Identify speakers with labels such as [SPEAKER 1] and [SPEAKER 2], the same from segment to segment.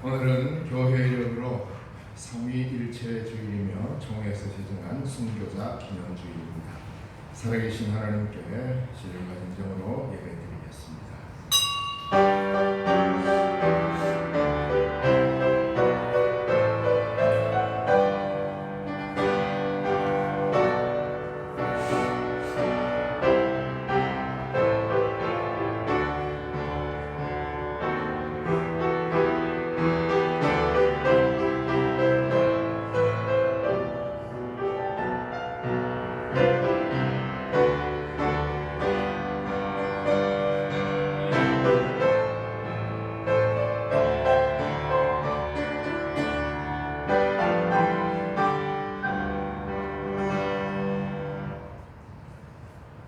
[SPEAKER 1] 오늘은 교회 이름으로 삼위일체 주일이며 총회에서 제정한 순교자 기념주일입니다. 살아계신 하나님께 신령과 진정으로 예배드리겠습니다.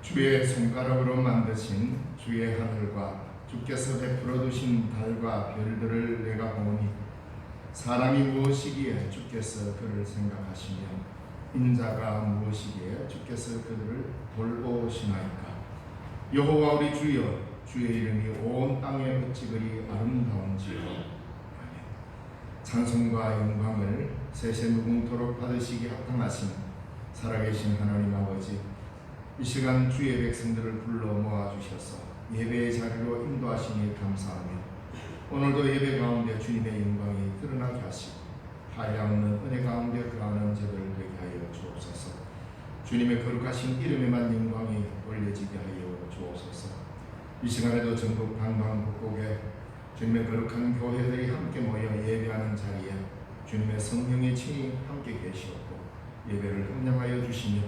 [SPEAKER 1] 주의 손가락으로 만드신 주의 하늘과 주께서 베풀어 두신 달과 별들을 내가 보니 사람이 무엇이기에 주께서 그를 생각하시며 인자가 무엇이기에 주께서 그들을 돌보시나이까. 여호와 우리 주여, 주의 이름이 온 땅에 어찌 그리 아름다운지요. 아멘. 찬송과 영광을 세세 무궁토록 받으시기 합당하신 살아계신 하나님 아버지, 이 시간 주의 백성들을 불러 모아주셔서 예배의 자리로 인도하시니 감사하며 오늘도 예배 가운데 주님의 영광이 드러나게 하시고 한량없는 은혜 가운데 거하는 저들 되게 하여 주옵소서. 주님의 거룩하신 이름에만 영광이 올려지게 하여 주옵소서. 이 시간에도 전국 방방곡곡에 주님의 거룩한 교회들이 함께 모여 예배하는 자리에 주님의 성령의 친히 함께 계시옵고 예배를 함량하여 주시며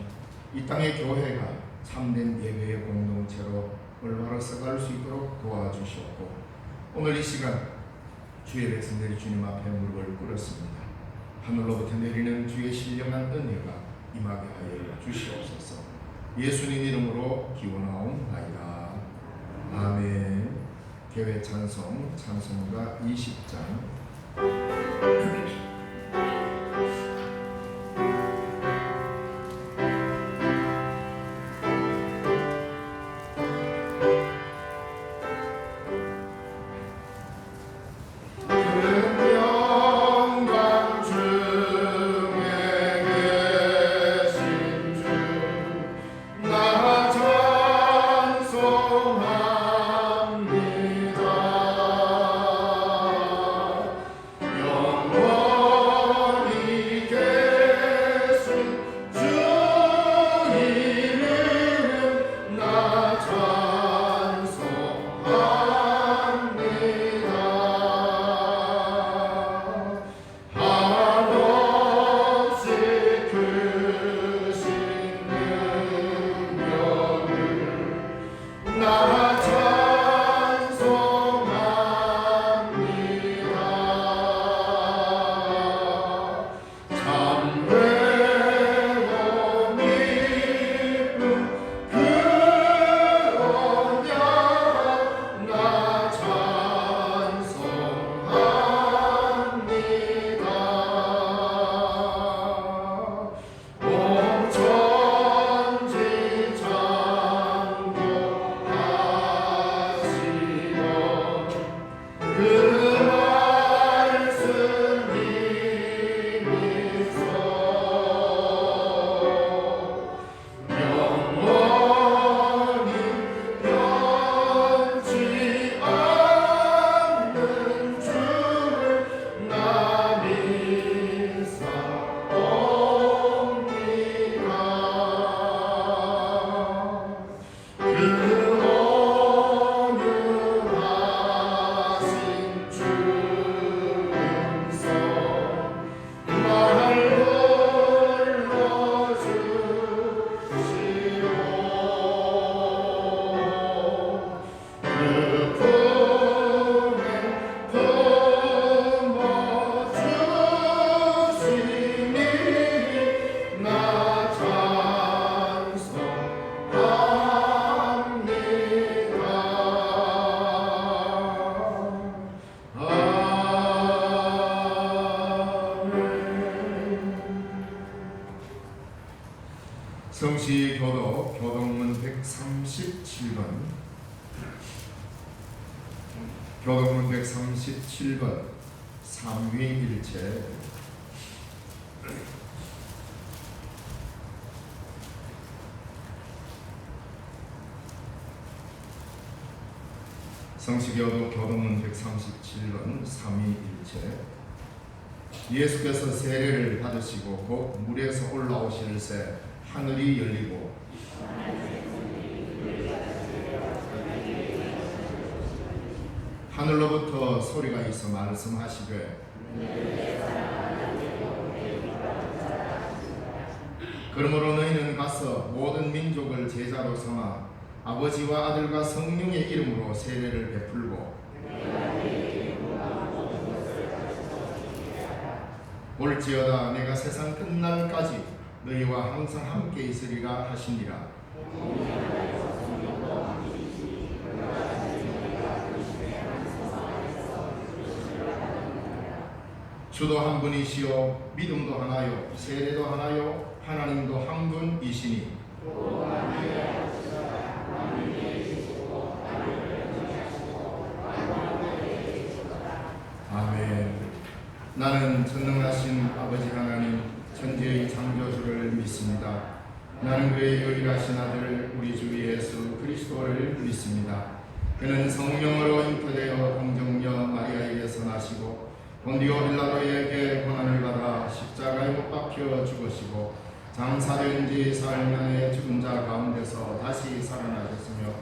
[SPEAKER 1] 이 땅의 교회가 참된 예배의 공동체로 올바로 써갈 수 있도록 도와주시옵고 오늘 이 시간 주의 백성들이 주님 앞에 무릎을 꿇었습니다. 하늘로부터 내리는 주의 신령한 은혜가 임하게 하여 주시옵소서. 예수님 이름으로 기원하옵나이다. 아멘. 교회 찬송 찬송가 20장. 성시교도 교동문 137번 교동문 137번 삼위일체. 성시교도 교도문 137번 삼위일체. 예수께서 세례를 받으시고 곧 물에서 올라오실새 하늘이 열리고 하늘로부터 소리가 있어 말씀하시되 그러므로 너희는 가서 모든 민족을 제자로 삼아 아버지와 아들과 성령의 이름으로 세례를 베풀고 볼지어다 내가 세상 끝날까지 너희와 항상 함께 있으리라 하시니라. 주도 한 분이시요 믿음도 하나요 세례도 하나요 하나님도 한 분이시니 아멘. 나는 전능하신 아버지 하나님 천지의 창조주를 믿습니다. 나는 그의 유일하신 아들 우리 주 예수 그리스도를 믿습니다. 그는 성령으로 잉태되어 동정녀 마리아에게서 나시고 본디오 빌라도에게 고난을 받아 십자가에 못 박혀 죽으시고 장사된 지 사흘 만에 죽은 자 가운데서 다시 살아나셨으며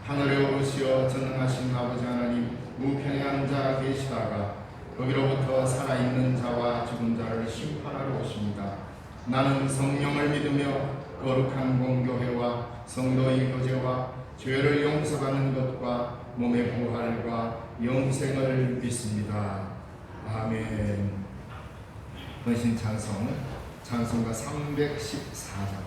[SPEAKER 1] 하늘에 오르시어 전능하신 아버지 하나님 우편에 앉아 계시다가 거기로부터 살아있는 자와 죽은 자를 심판하러 오십니다. 나는 성령을 믿으며 거룩한 공교회와 성도의 교제와 죄를 용서받는 것과 몸의 부활과 영생을 믿습니다. 아멘. 헌신 찬송 찬송가 314장.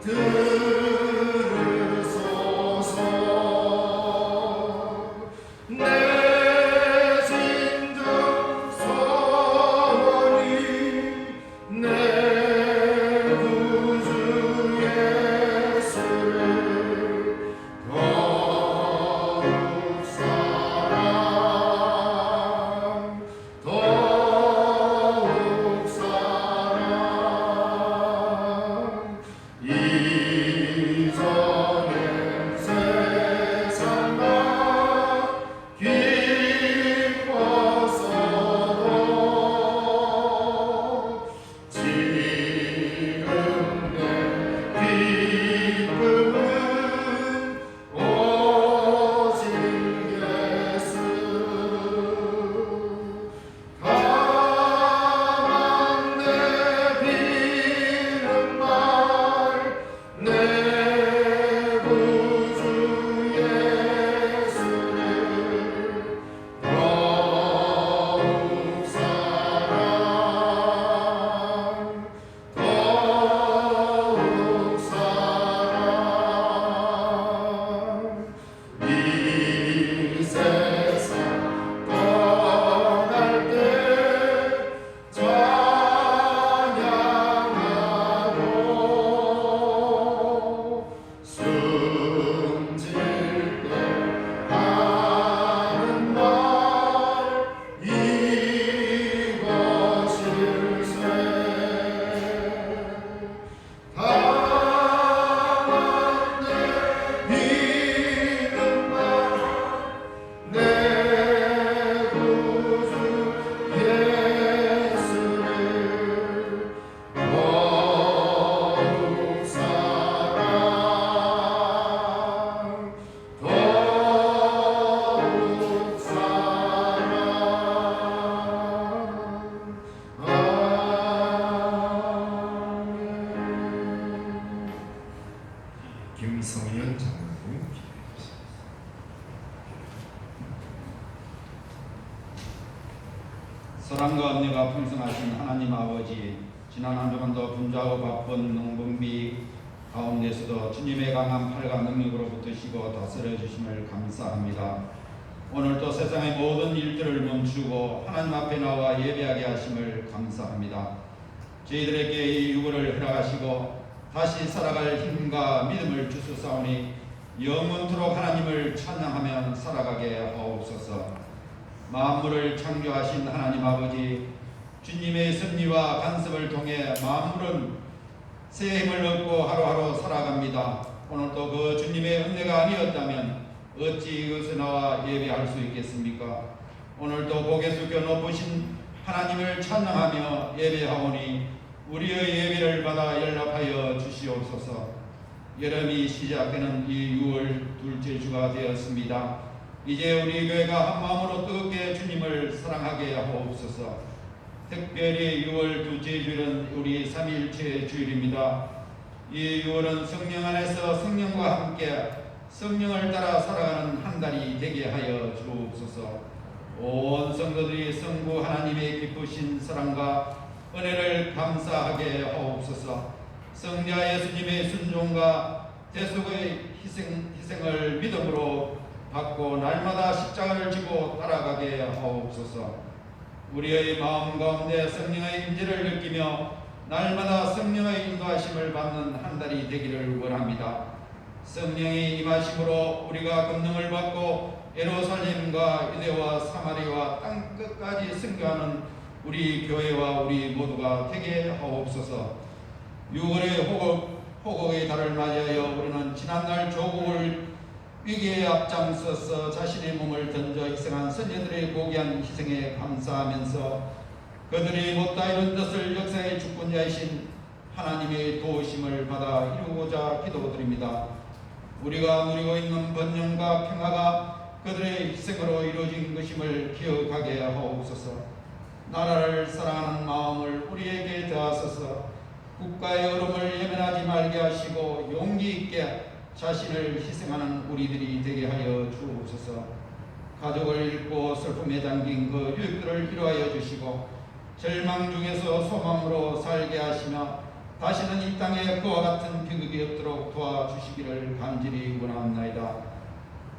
[SPEAKER 2] 그 사랑과 은혜가 풍성하신 하나님 아버지, 지난 한 주간도 분주하고 바쁜 농번비 가운데서도 주님의 강한 팔과 능력으로 붙으시고 다스려 주심을 감사합니다. 오늘도 세상의 모든 일들을 멈추고 하나님 앞에 나와 예배하게 하심을 감사합니다. 저희들에게 이 유월을 허락하시고 다시 살아갈 힘과 믿음을 주소사오니 영원토록 하나님을 찬양하며 살아가게 하옵소서. 만물을 창조하신 하나님 아버지, 주님의 섭리와 간섭을 통해 만물은 새 힘을 얻고 하루하루 살아갑니다. 오늘도 그 주님의 은혜가 아니었다면 어찌 이것에 나와 예배할 수 있겠습니까? 오늘도 고개 숙여 높으신 하나님을 찬양하며 예배하오니 우리의 예배를 받아 연락하여 주시옵소서. 여름이 시작되는 이 6월 둘째 주가 되었습니다. 이제 우리 교회가 한 마음으로 뜨겁게 주님을 사랑하게 하옵소서. 특별히 6월 둘째 주일은 우리 삼위일체 주일입니다. 이 6월은 성령 안에서 성령과 함께 성령을 따라 살아가는 한 달이 되게 하여 주옵소서. 온 성도들이 성부 하나님의 기쁘신 사랑과 은혜를 감사하게 하옵소서. 성자 예수님의 순종과 대속의 희생을 믿음으로 받고 날마다 십자가를 지고 따라가게 하옵소서. 우리의 마음 가운데 성령의 임재를 느끼며 날마다 성령의 인도하심을 받는 한 달이 되기를 원합니다. 성령의 임하심으로 우리가 권능을 받고 예루살렘과 유대와 사마리아와 땅 끝까지 선교하는 우리 교회와 우리 모두가 되게 하옵소서. 6월의 호국의 달을 맞이하여 우리는 지난날 조국을 위기에 앞장서서 자신의 몸을 던져 희생한 선녀들의 고귀한 희생에 감사하면서 그들이 못다 이룬 뜻을 역사의 주권자이신 하나님의 도우심을 받아 이루고자 기도드립니다. 우리가 누리고 있는 번영과 평화가 그들의 희생으로 이루어진 것임을 기억하게 하옵소서. 나라를 사랑하는 마음을 우리에게 더하소서. 국가의 어려움을 예면하지 말게 하시고 용기 있게 자신을 희생하는 우리들이 되게 하여 주옵소서. 가족을 잃고 슬픔에 잠긴 그 유익들을 이루하여 주시고 절망 중에서 소망으로 살게 하시며 다시는 이 땅에 그와 같은 비극이 없도록 도와주시기를 간절히 원합나이다.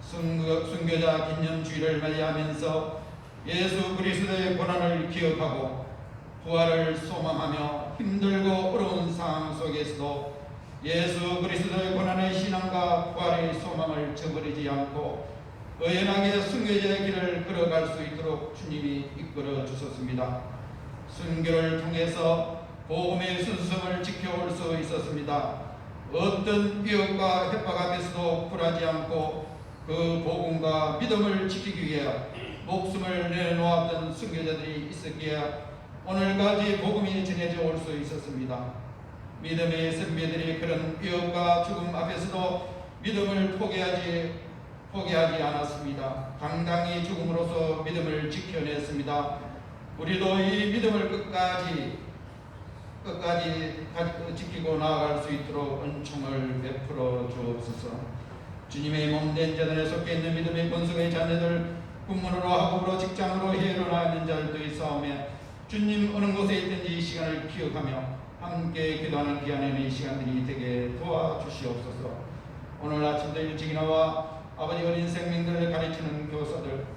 [SPEAKER 2] 순교자 기념주의를 맞이하면서 예수 그리스도의 고난을 기억하고 부활을 소망하며 힘들고 어려운 상황 속에서도 예수 그리스도의 고난의 신앙과 부활의 소망을 저버리지 않고 의연하게 순교자의 길을 걸어갈 수 있도록 주님이 이끌어 주셨습니다. 순교를 통해서 복음의 순수성을 지켜올 수 있었습니다. 어떤 위협과 협박 앞에서도 굴하지 않고 그 복음과 믿음을 지키기 위해 목숨을 내놓았던 순교자들이 있었기에 오늘까지 복음이 전해져 올 수 있었습니다. 믿음의 선배들이 그런 위협과 죽음 앞에서도 믿음을 포기하지 않았습니다. 당당히 죽음으로써 믿음을 지켜냈습니다. 우리도 이 믿음을 끝까지 지키고 나아갈 수 있도록 은총을 베풀어 주옵소서. 주님의 몸된 자들에 속해 있는 믿음의 본성의 자녀들, 군문으로 학업으로 직장으로 해외로 나가 있는 자들도 있사오며 주님 어느 곳에 있든지 이 시간을 기억하며 함께 기도하는 귀한 이 시간들이 되게 도와주시옵소서. 오늘 아침도 일찍 나와 아버지 어린 생명들을 가르치는 교사들,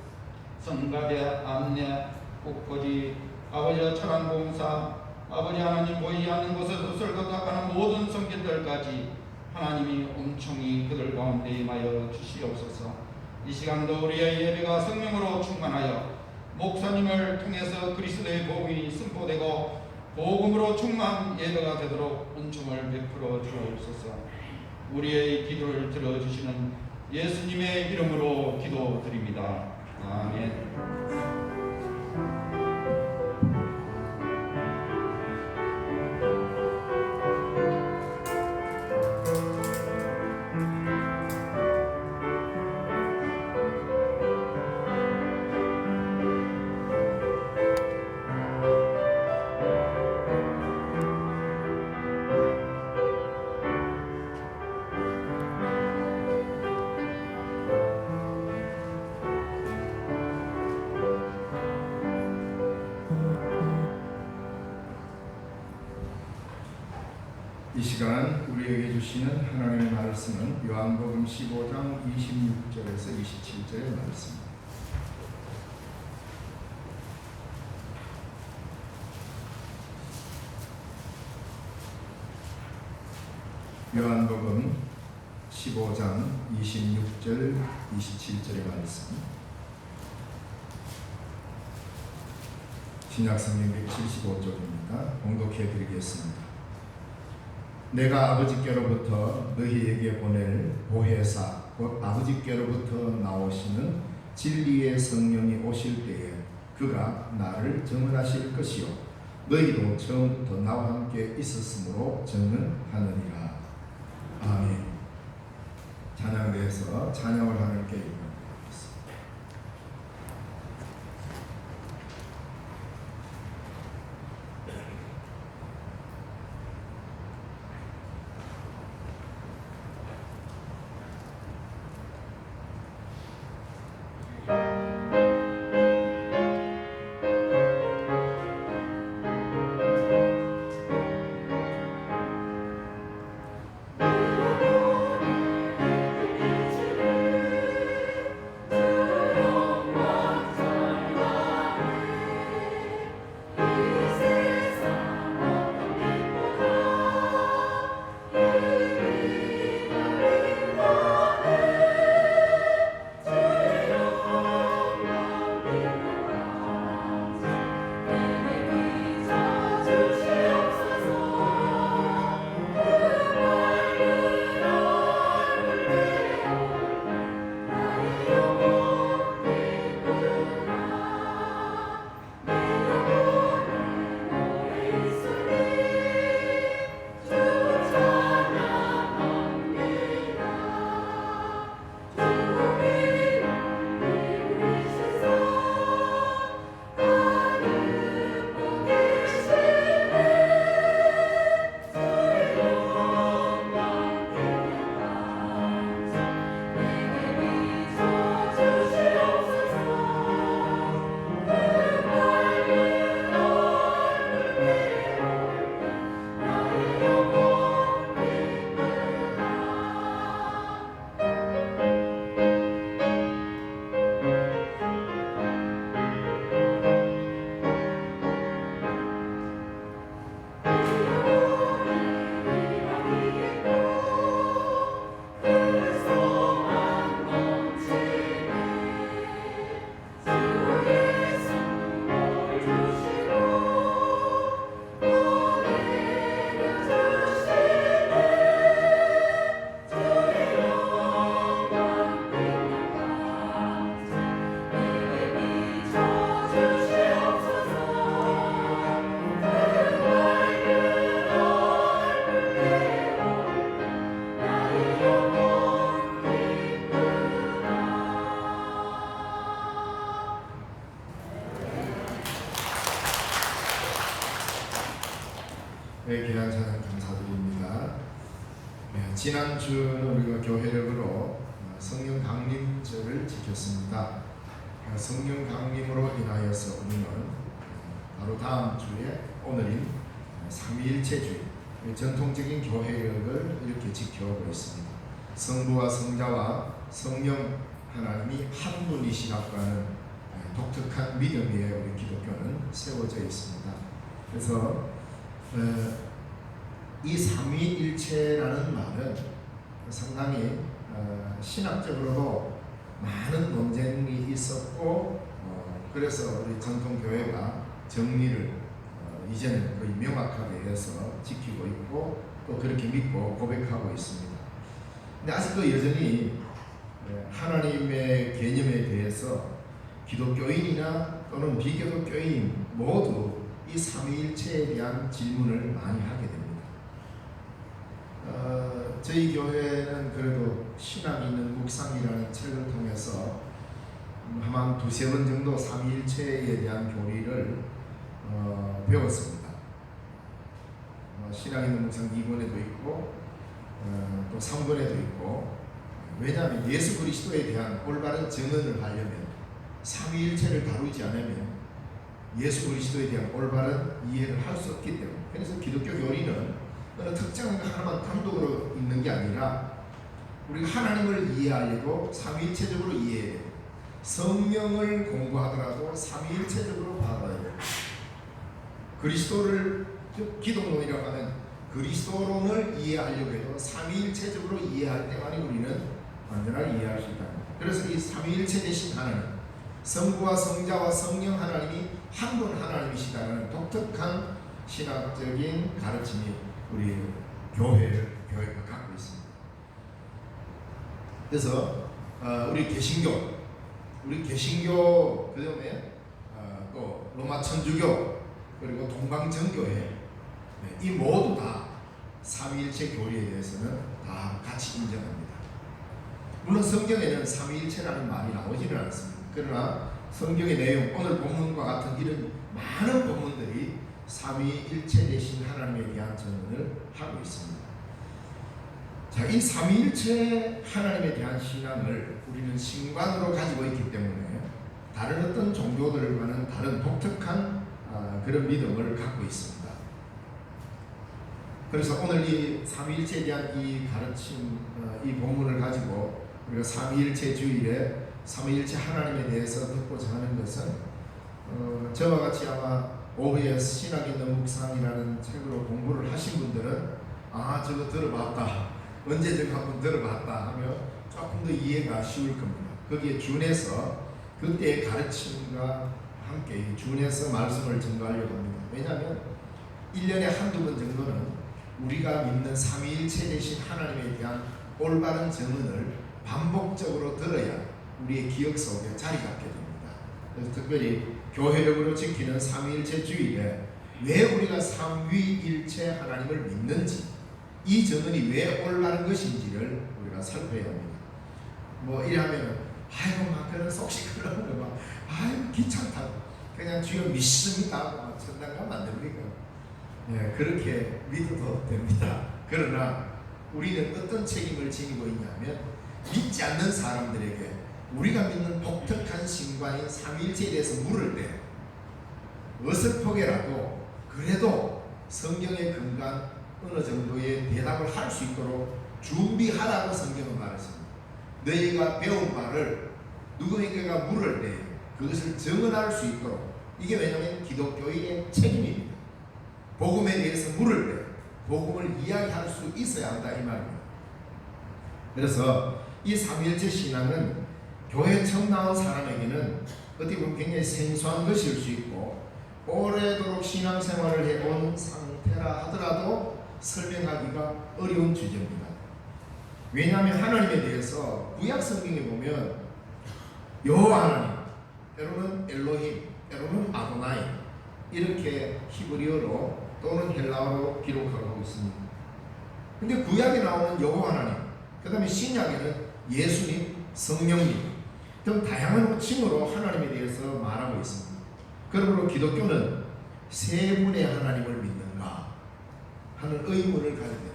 [SPEAKER 2] 성가대, 안내, 국고지, 아버지 철학봉사, 아버지 하나님 보이지 않는 곳에서 설거닥하는 모든 성견들까지 하나님이 엄청히 그들 가운데 임하여 주시옵소서. 이 시간도 우리의 예배가 성령으로 충만하여 목사님을 통해서 그리스도의 복음이 선포되고 복음으로 충만한 예배가 되도록 은총을 베풀어 주옵소서. 우리의 기도를 들어주시는 예수님의 이름으로 기도드립니다. 아멘.
[SPEAKER 1] 이 시간 우리에게 주시는 하나님의 말씀은 요한복음 15장 26절에서 27절의 말씀입니다. 요한복음 15장 26절 27절의 말씀, 신약성경 175쪽입니다. 봉독해 드리겠습니다. 내가 아버지께로부터 너희에게 보낼 보혜사 곧 아버지께로부터 나오시는 진리의 성령이 오실 때에 그가 나를 증언하실 것이요 너희도 처음부터 나와 함께 있었으므로 증언하느니라. 아멘. 찬양대에서 찬양을 하나님께 드리겠습니다. 귀한 찬양 감사드립니다. 지난주는 우리가 교회력으로 성령 강림절을 지켰습니다. 성령 강림으로 인하여서 우리는 바로 다음 주에 오늘인 삼위일체주의 전통적인 교회력을 이렇게 지켜오고 있습니다. 성부와 성자와 성령 하나님이 한 분이시라고 하는 독특한 믿음 위에 우리 기독교는 세워져 있습니다. 그래서 이 삼위일체라는 말은 상당히 신학적으로도 많은 논쟁이 있었고 그래서 우리 전통교회가 정리를 이제는 거의 명확하게 해서 지키고 있고 또 그렇게 믿고 고백하고 있습니다. 근데 아직도 여전히 하나님의 개념에 대해서 기독교인이나 또는 비기독교인 모두 이 삼위일체에 대한 질문을 많이 하게 됩니다. 저희 교회는 그래도 신학 있는 묵상이라는 책을 통해서 한 두세 번 정도 삼위일체에 대한 교리를 배웠습니다. 신학 있는 묵상 2권에도 있고 또 3권에도 있고, 왜냐하면 예수 그리스도에 대한 올바른 증언을 하려면 삼위일체를 다루지 않으면 예수 그리스도에 대한 올바른 이해를 할 수 없기 때문에, 그래서 기독교 교리는 어느 특정한 거 하나만 단독으로 있는 게 아니라 우리가 하나님을 이해하려고 삼위일체적으로 이해해야 돼요. 성경을 공부하더라도 삼위일체적으로 바라봐야 돼요. 그리스도를 기독론이라고 하는 그리스도론을 이해하려고 해도 삼위일체적으로 이해할 때만이 우리는 완전하게 이해할 수 있다. 그래서 이 삼위일체 되신 하나님, 성부와 성자와 성령 하나님이 한 분 하나님이시다는 독특한 신학적인 가르침이 우리 교회가 갖고 있습니다. 그래서 우리 개신교 그다음에 또 로마 천주교 그리고 동방정교회 이 모두 다 삼위일체 교리에 대해서는 다 같이 인정합니다. 물론 성경에는 삼위일체라는 말이 나오지는 않습니다. 그러나 성경의 내용, 오늘 본문과 같은 이런 많은 본문들이 삼위일체 되신 하나님에 대한 전언을 하고 있습니다. 자, 이 삼위일체 하나님에 대한 신앙을 우리는 신관으로 가지고 있기 때문에 다른 어떤 종교들과는 다른 독특한 그런 믿음을 갖고 있습니다. 그래서 오늘 이 삼위일체에 대한 이 가르침, 이 본문을 가지고 우리가 삼위일체 주일에 삼위일체 하나님에 대해서 듣고자 하는 것은 저와 같이 아마 오후에 신학 있는 묵상이라는 책으로 공부를 하신 분들은 저거 들어봤다, 언제 저거 한번 들어봤다 하며 조금 더 이해가 쉬울 겁니다. 거기에 준해서 그때의 가르침과 함께 준해서 말씀을 전가하려고 합니다. 왜냐하면 1년에 한두 번 정도는 우리가 믿는 삼위일체 되신 하나님에 대한 올바른 증언을 반복적으로 들어야 우리의 기억 속에 자리 잡게 됩니다. 그래서 특별히 교회력으로 지키는 삼위일체 주일에 왜 우리가 삼위일체 하나님을 믿는지, 이 증언이 왜 올바른 것인지를 우리가 살펴야 합니다. 뭐 이러면 막 그런 속 시끄러운 거 막 귀찮다고 그냥 주여 믿습니다 천당 가면 안 됩니까? 그렇게 믿어도 됩니다. 그러나 우리는 어떤 책임을 지니고 있냐면 믿지 않는 사람들에게 우리가 믿는 독특한 신관인 삼위일체에 대해서 물을 때 어설프게라도 그래도 성경에 근거한 어느 정도의 대답을 할 수 있도록 준비하라고 성경은 말했습니다. 너희가 배운 바를 누구에게가 물을 때 그것을 증언할 수 있도록, 이게 왜냐하면 기독교인의 책임입니다. 복음에 대해서 물을 때 복음을 이야기할 수 있어야 한다 이 말입니다. 그래서 이 삼위일체 신앙은 교회 처음 나온 사람에게는 어떻게 보면 굉장히 생소한 것일 수 있고 오래도록 신앙생활을 해온 상태라 하더라도 설명하기가 어려운 주제입니다. 왜냐하면 하나님에 대해서 구약 성경에 보면 여호와 하나님, 때로는 엘로힘, 때로는 아도나이 이렇게 히브리어로 또는 헬라어로 기록하고 있습니다. 근데 구약에 나오는 여호와 하나님, 그 다음에 신약에는 예수님, 성령님 등 다양한 호칭으로 하나님에 대해서 말하고 있습니다. 그러므로 기독교는 세 분의 하나님을 믿는가 하는 의문을 가지게 됩니다.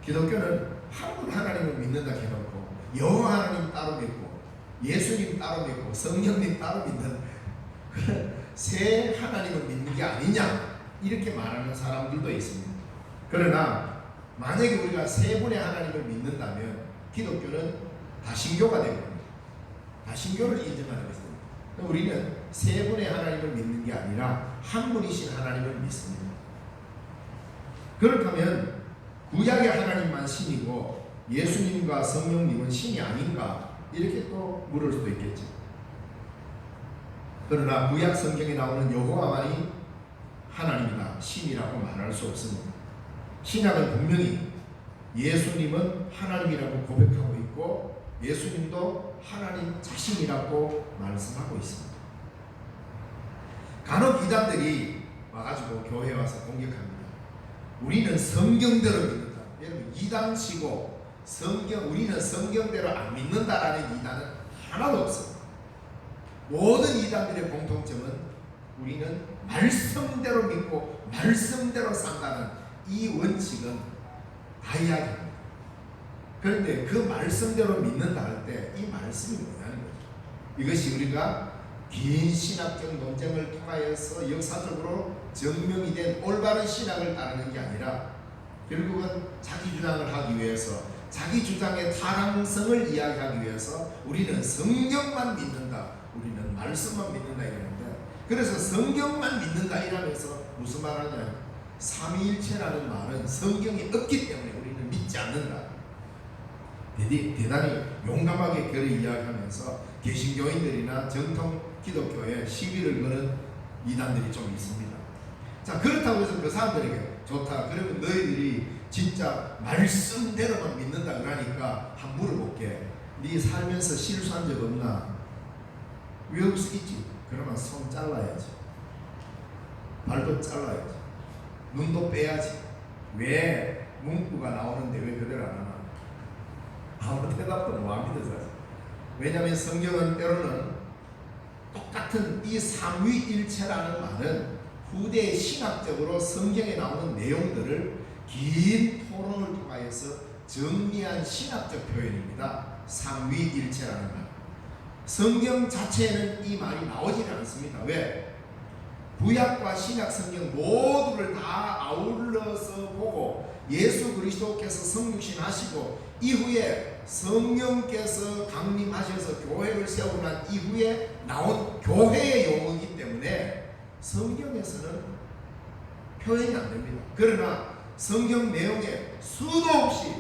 [SPEAKER 1] 기독교는 한 분 하나님을 믿는다 해놓고 여호와 하나님 따로 믿고 예수님 따로 믿고 성령님 따로 믿는 세 하나님을 믿는 게 아니냐 이렇게 말하는 사람들도 있습니다. 그러나 만약에 우리가 세 분의 하나님을 믿는다면 기독교는 다신교가 되고 다신교를 인정하는 것입니다. 우리는 세 분의 하나님을 믿는 게 아니라 한 분이신 하나님을 믿습니다. 그렇다면 구약의 하나님만 신이고 예수님과 성령님은 신이 아닌가 이렇게 또 물을 수도 있겠죠. 그러나 구약 성경에 나오는 여호와만이 하나님이다, 신이라고 말할 수 없습니다. 신약은 분명히 예수님은 하나님이라고 고백하고 있고 예수님도 하나님 자신이라고 말씀하고 있습니다. 간혹 이단들이 와가지고 교회에 와서 공격합니다. 우리는 성경대로 믿는다. 여러분 이단치고 우리는 성경대로 안 믿는다라는 이단은 하나도 없습니다. 모든 이단들의 공통점은 우리는 말씀대로 믿고 말씀대로 산다는 이 원칙은 다 이야기합니다. 그런데 그 말씀대로 믿는다 할 때 이 말씀이 뭐냐는 거죠. 이것이 우리가 긴 신학적 논쟁을 통하여서 역사적으로 증명이 된 올바른 신학을 따르는 게 아니라 결국은 자기 주장을 하기 위해서, 자기 주장의 타당성을 이야기하기 위해서 우리는 성경만 믿는다, 우리는 말씀만 믿는다 이러는데, 그래서 성경만 믿는다 이러면서 무슨 말하냐, 삼위일체라는 말은 성경이 없기 때문에 우리는 믿지 않는다. 대단히 용감하게 그를 이야기하면서 개신교인들이나 정통 기독교에 시비를 거는 이단들이 좀 있습니다. 자, 그렇다고 해서 그 사람들에게 좋다, 그러면 너희들이 진짜 말씀대로만 믿는다 그러니까 한번 물어볼게. 네 살면서 실수한 적 없나? 왜 없겠지? 그러면 손 잘라야지, 발도 잘라야지, 눈도 빼야지. 왜 문구가 나오는데 왜 그대로 안 하나? 아무 대답도 못 합니다. 왜냐하면 성경은 때로는 똑같은 이 삼위일체라는 말은 후대에 신학적으로 성경에 나오는 내용들을 긴 토론을 통하여서 정리한 신학적 표현입니다. 삼위일체라는 말. 성경 자체에는 이 말이 나오지는 않습니다. 왜? 구약과 신약 성경 모두를 다 아울러서 보고 예수 그리스도께서 성육신하시고 이후에 성령께서 강림하셔서 교회를 세우고 난 이후에 나온 교회의 용어이기 때문에 성경에서는 표현이 안 됩니다. 그러나 성경 내용에 수도 없이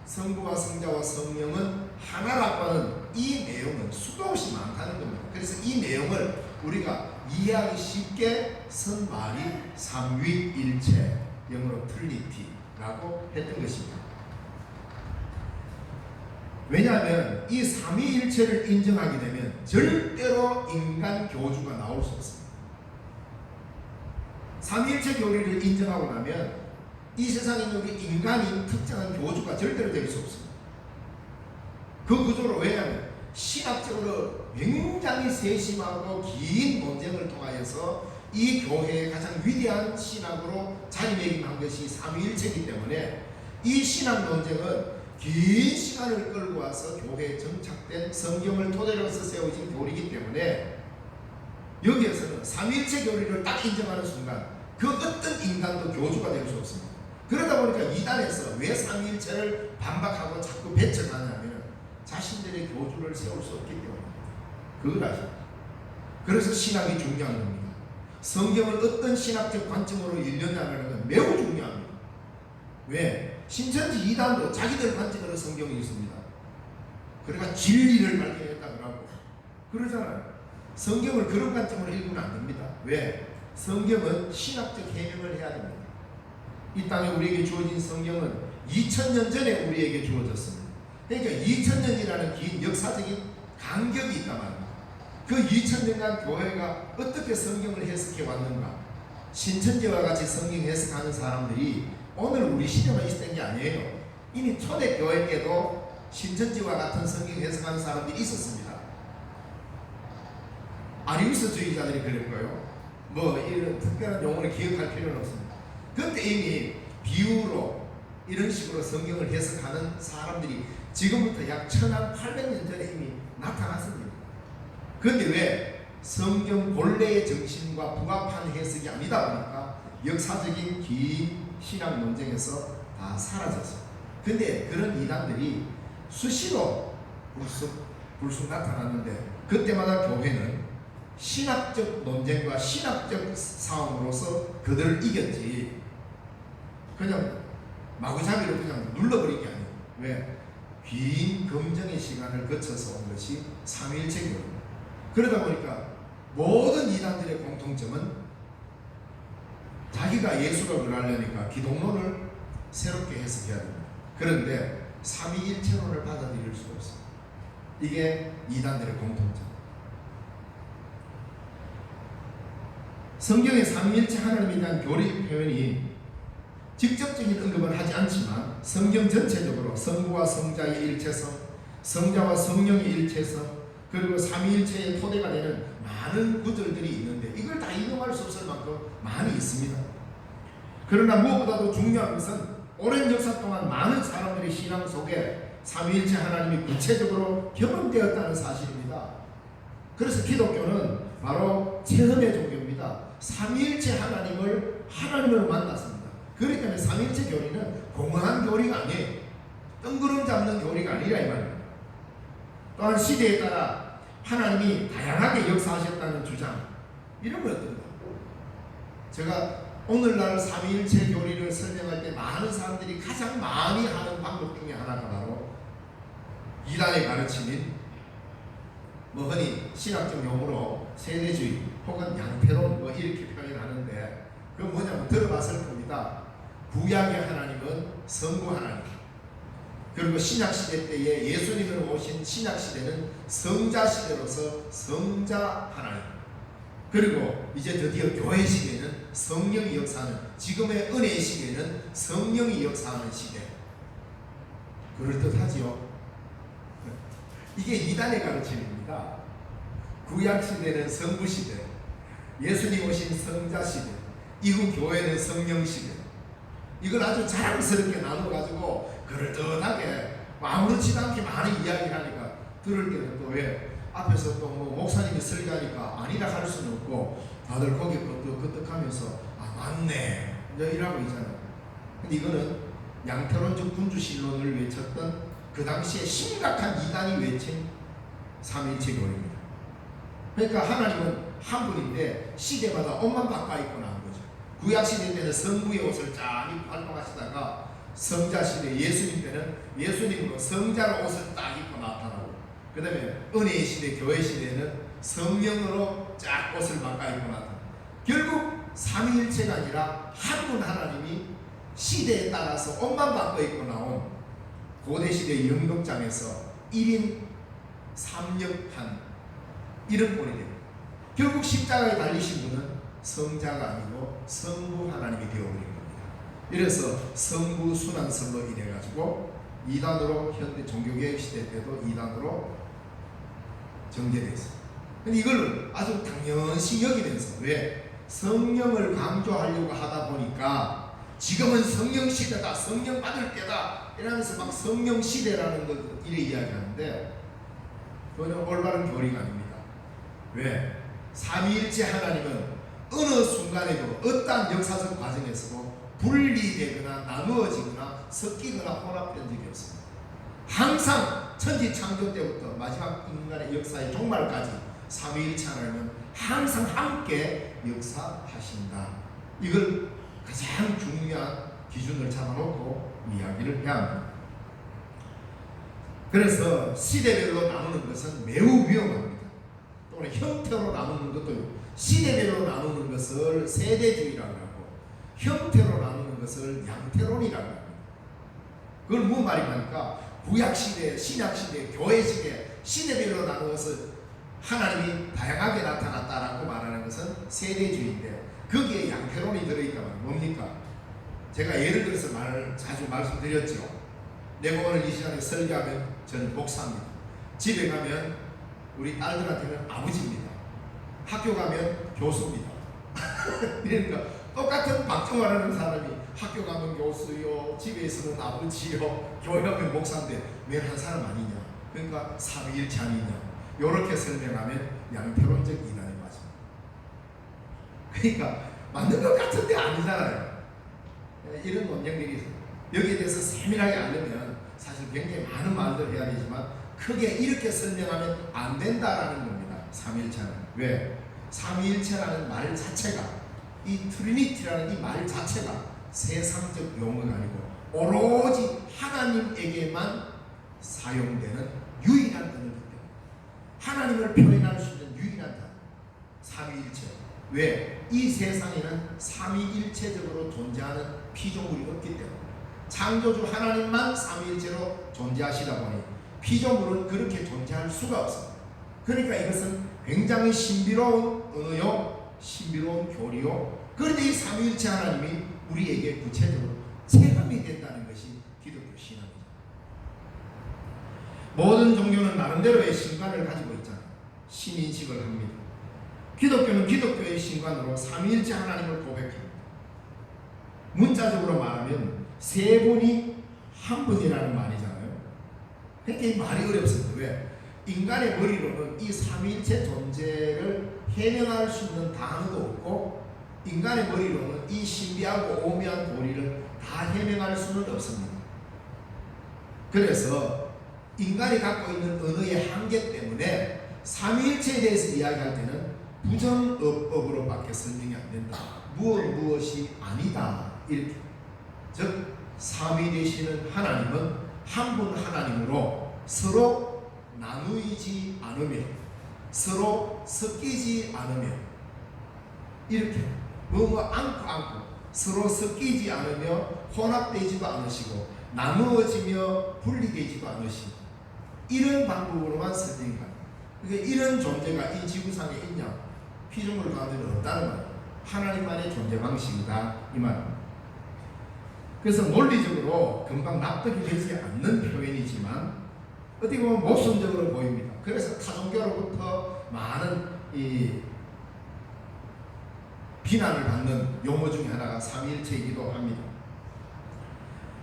[SPEAKER 1] 성부와 성자와 성령은 하나라고 하는 이 내용은 수도 없이 많다는 겁니다. 그래서 이 내용을 우리가 이해하기 쉽게 쓴 말이 삼위일체, 영어로 트리니티라고 했던 것입니다. 왜냐하면 이 삼위일체를 인정하게 되면 절대로 인간 교주가 나올 수 없습니다. 삼위일체 교리를 인정하고 나면 이 세상에 있는 우리 인간이 특정한 교주가 절대로 될 수 없습니다. 그 구조로, 왜냐하면 신학적으로 굉장히 세심하고 긴 논쟁을 통하여서 이 교회의 가장 위대한 신학으로 자리매김한 것이 삼위일체이기 때문에 이 신학 논쟁은 긴 시간을 끌고 와서 교회에 정착된 성경을 토대로서 세워진 교리이기 때문에 여기에서는 삼위일체 교리를 딱 인정하는 순간 그 어떤 인간도 교주가 될 수 없습니다. 그러다 보니까 이단에서 왜 삼위일체를 반박하고 자꾸 배척하냐면 자신들의 교주를 세울 수 없기 때문입니다. 그걸 아십니까? 그래서 신학이 중요한 겁니다. 성경을 어떤 신학적 관점으로 읽느냐는 건 매우 중요합니다. 왜? 신천지 이단도 자기들 관점으로 성경이 있습니다. 그러니까 진리를 발견했다 그러고 그러잖아요. 성경을 그런 관점으로 읽으면 안 됩니다. 왜? 성경은 신학적 해명을 해야 됩니다. 이 땅에 우리에게 주어진 성경은 2000년 전에 우리에게 주어졌습니다. 그러니까 2000년이라는 긴 역사적인 간격이 있단 말입니다. 그 2000년간 교회가 어떻게 성경을 해석해 왔는가? 신천지와 같이 성경 해석하는 사람들이 오늘 우리 시대만 있었던 게 아니에요. 이미 초대교회 때도 신천지와 같은 성경 해석하는 사람들이 있었습니다. 아리우스주의자들이 그런 거예요. 뭐 이런 특별한 용어를 기억할 필요는 없습니다. 그때 이미 비유로 이런 식으로 성경을 해석하는 사람들이 지금부터 약 1800년 전에 이미 나타났습니다. 그런데 왜? 성경 본래의 정신과 부합한 해석이 아니다 보니까 역사적인 긴 신학 논쟁에서 다 사라졌어요. 근데 그런 이단들이 수시로 불쑥 나타났는데 그때마다 교회는 신학적 논쟁과 신학적 싸움으로서 그들을 이겼지 그냥 마구잡이로 그냥 눌러버린 게 아니에요. 왜? 긴 검증의 시간을 거쳐서 온 것이 삼위일체 교회입니다. 그러다 보니까 모든 이단들의 공통점은 자기가 예수를 하려니까 기독론을 새롭게 해석해야 됩니다. 그런데 삼위일체론을 받아들일 수가 없어요. 이게 이단들의 공통점. 성경의 삼위일체 하나님에 대한 교리 표현이 직접적인 언급은 하지 않지만 성경 전체적으로 성부와 성자의 일체성, 성자와 성령의 일체성, 그리고 삼위일체의 토대가 되는 많은 구절들이 있는데 이걸 다 인용할 수 없을 만큼 많이 있습니다. 그러나 무엇보다도 중요한 것은 오랜 역사 동안 많은 사람들의 신앙 속에 삼위일체 하나님이 구체적으로 경험되었다는 사실입니다. 그래서 기독교는 바로 체험의 종교입니다. 삼위일체 하나님을 만났습니다. 그렇기 때문에 삼위일체 교리는 공허한 교리가 아니에요. 뜬구름 잡는 교리가 아니라 이 말입니다. 또한 시대에 따라 하나님이 다양하게 역사하셨다는 주장, 이런 거였습니다. 제가 오늘날 삼위일체 교리를 설명할 때 많은 사람들이 가장 많이 하는 방법 중에 하나가 바로 이단의 가르침인 흔히 신학적 용어로 세대주의 혹은 양태론 이렇게 표현하는데, 그건 뭐냐면 들어봤을 겁니다. 구약의 하나님은 성부 하나님, 그리고 신약시대 때에 예수님을 오신 신약시대는 성자시대로서 성자 하나님, 그리고 이제 드디어 교회 시대는 성령이 역사하는, 지금의 은혜의 시대는 성령이 역사하는 시대. 그럴듯하지요? 이게 이단의 가르침입니다. 구약시대는 성부시대, 예수님 오신 성자시대, 이후 교회는 성령시대. 이걸 아주 자랑스럽게 나눠가지고 그럴듯하게 아무렇지도 않게 많이 이야기하니까 들을 때는 또 왜 앞에서 또 목사님이 설교하니까 아니라 할 수는 없고 다들 거기 끄떡끄떡하면서 맞네 이라고 있잖아요. 근데 이거는 양태론적 군주신론을 외쳤던 그 당시에 심각한 이단이 외친 삼위일체 교리입니다. 그러니까 하나님은 한 분인데 시대마다 옷만 바꿔 입고 나온 거죠. 구약시대 때는 성부의 옷을 쫙 입고 활동하시다가 성자시대 예수님 때는 예수님으로 성자로 옷을 딱 입고 나타나고, 그 다음에 은혜의 시대 교회 시대는 성령으로 쫙 옷을 바꿔 입고 나타나고, 결국 삼위일체가 아니라 한 분 하나님이 시대에 따라서 옷만 바꿔 입고 나온 고대시대 영덕장에서 1인 3역한 이런 꼴이 됩니다. 결국 십자가에 달리신 분은 성자가 아니고 성부 하나님이 되어버린 겁니다. 이래서 성부 순환설로 인해 가지고 이단으로 현대 종교개혁 시대 때도 이단으로 정제됐어요. 근데 이걸 아주 당연시 여기면서, 왜? 성령을 강조하려고 하다 보니까 지금은 성령 시대다, 성령 받을 때다 이러면서 막 성령 시대라는 걸 이래 이야기하는데, 그거는 올바른 교리가 아닙니다. 왜? 삼위일체 하나님은 어느 순간에도 어떠한 역사적 과정에서도 분리되거나 나누어지거나 섞이거나 혼합된 적이 없습니다. 항상 천지 창조 때부터 마지막 인간의 역사의 종말까지 삼위일체 하나님은 항상 함께 역사하신다. 이걸 가장 중요한 기준을 잡아놓고 이야기를 해야 합니다. 그래서 시대별로 나누는 것은 매우 위험합니다. 또는 형태로 나누는 것도, 시대별로 나누는 것을 세대주의라고 하고 형태로 나누는 것을 양태론이라고 합니다. 그걸 무슨 말이냐니까 구약시대, 신약시대, 교회시대 시대별로 나누어서 하나님이 다양하게 나타났다라고 말하는 것은 세대주의인데, 거기에 양태론이 들어있다 말은 뭡니까? 제가 예를 들어서 자주 말씀드렸죠. 내가 오늘 이 시간에 설교하면 저는 목사입니다. 집에 가면 우리 딸들한테는 아버지입니다. 학교 가면 교수입니다. 그러니까 똑같은 박정화라는 사람이 학교 가면 교수요, 집에 있으면 아버지요, 교회 가면 목사인데 왜 한 사람 아니냐? 그러니까 삼위일체 아니냐? 이렇게 설명하면 양태론적 이단에 맞습니다. 그러니까 맞는 것 같은데 아니잖아요. 이런 논쟁들이 있어요. 여기에 대해서 세밀하게 알려면 사실 굉장히 많은 말들을 해야 되지만 크게 이렇게 설명하면 안 된다라는 겁니다. 삼위일체는. 왜? 삼위일체라는 말 자체가, 이 트리니티라는 이 말 자체가 세상적 용어가 아니고 오로지 하나님에게만 사용되는 유일한 언어이기 때문에 하나님을 표현할 수 있는 유일한 단어, 삼위일체. 왜? 이 세상에는 삼위일체적으로 존재하는 피조물이 없기 때문에, 창조주 하나님만 삼위일체로 존재하시다 보니 피조물은 그렇게 존재할 수가 없습니다. 그러니까 이것은 굉장히 신비로운 언어요, 신비로운 교리요. 그런데 이 삼위일체 하나님이 우리에게 구체적으로 체험이 된다는 것이 기독교 신앙이죠. 모든 종교는 나름대로의 신관을 가지고 있잖아요. 신인식을 합니다. 기독교는 기독교의 신관으로 삼위일체 하나님을 고백합니다. 문자적으로 말하면 세 분이 한 분이라는 말이잖아요. 그러니까 이 말이 어렵습니다. 왜? 인간의 머리로는 이 삼위일체 존재를 해명할 수 있는 단어도 없고 인간의 머리로는 이 신비하고 오묘한 도리를 다 해명할 수는 없습니다. 그래서 인간이 갖고 있는 언어의 한계 때문에 삼위일체에 대해서 이야기할 때는 부정어법으로 밖에 설명이 안 된다. 무엇이 아니다. 이렇게. 즉 삼위 되시는 하나님은 한 분 하나님으로 서로 나누이지 않으며 서로 섞이지 않으며 이렇게 안고 서로 섞이지 않으며 혼합되지도 않으시고 나누어지며 분리되지도 않으시고 이런 방법으로만 설명이 가능합니다. 그러니까 이런 존재가 이 지구상에 있냐? 피조물 가운데는 없다는 말이에요. 하나님만의 존재 방식이다 이 말입니다. 그래서 논리적으로 금방 납득이 되지 않는 표현이지만 어떻게 보면 모순적으로 보입니다. 그래서 타종교로부터 많은 이 비난을 받는 용어 중에 하나가 삼위일체이기도 합니다.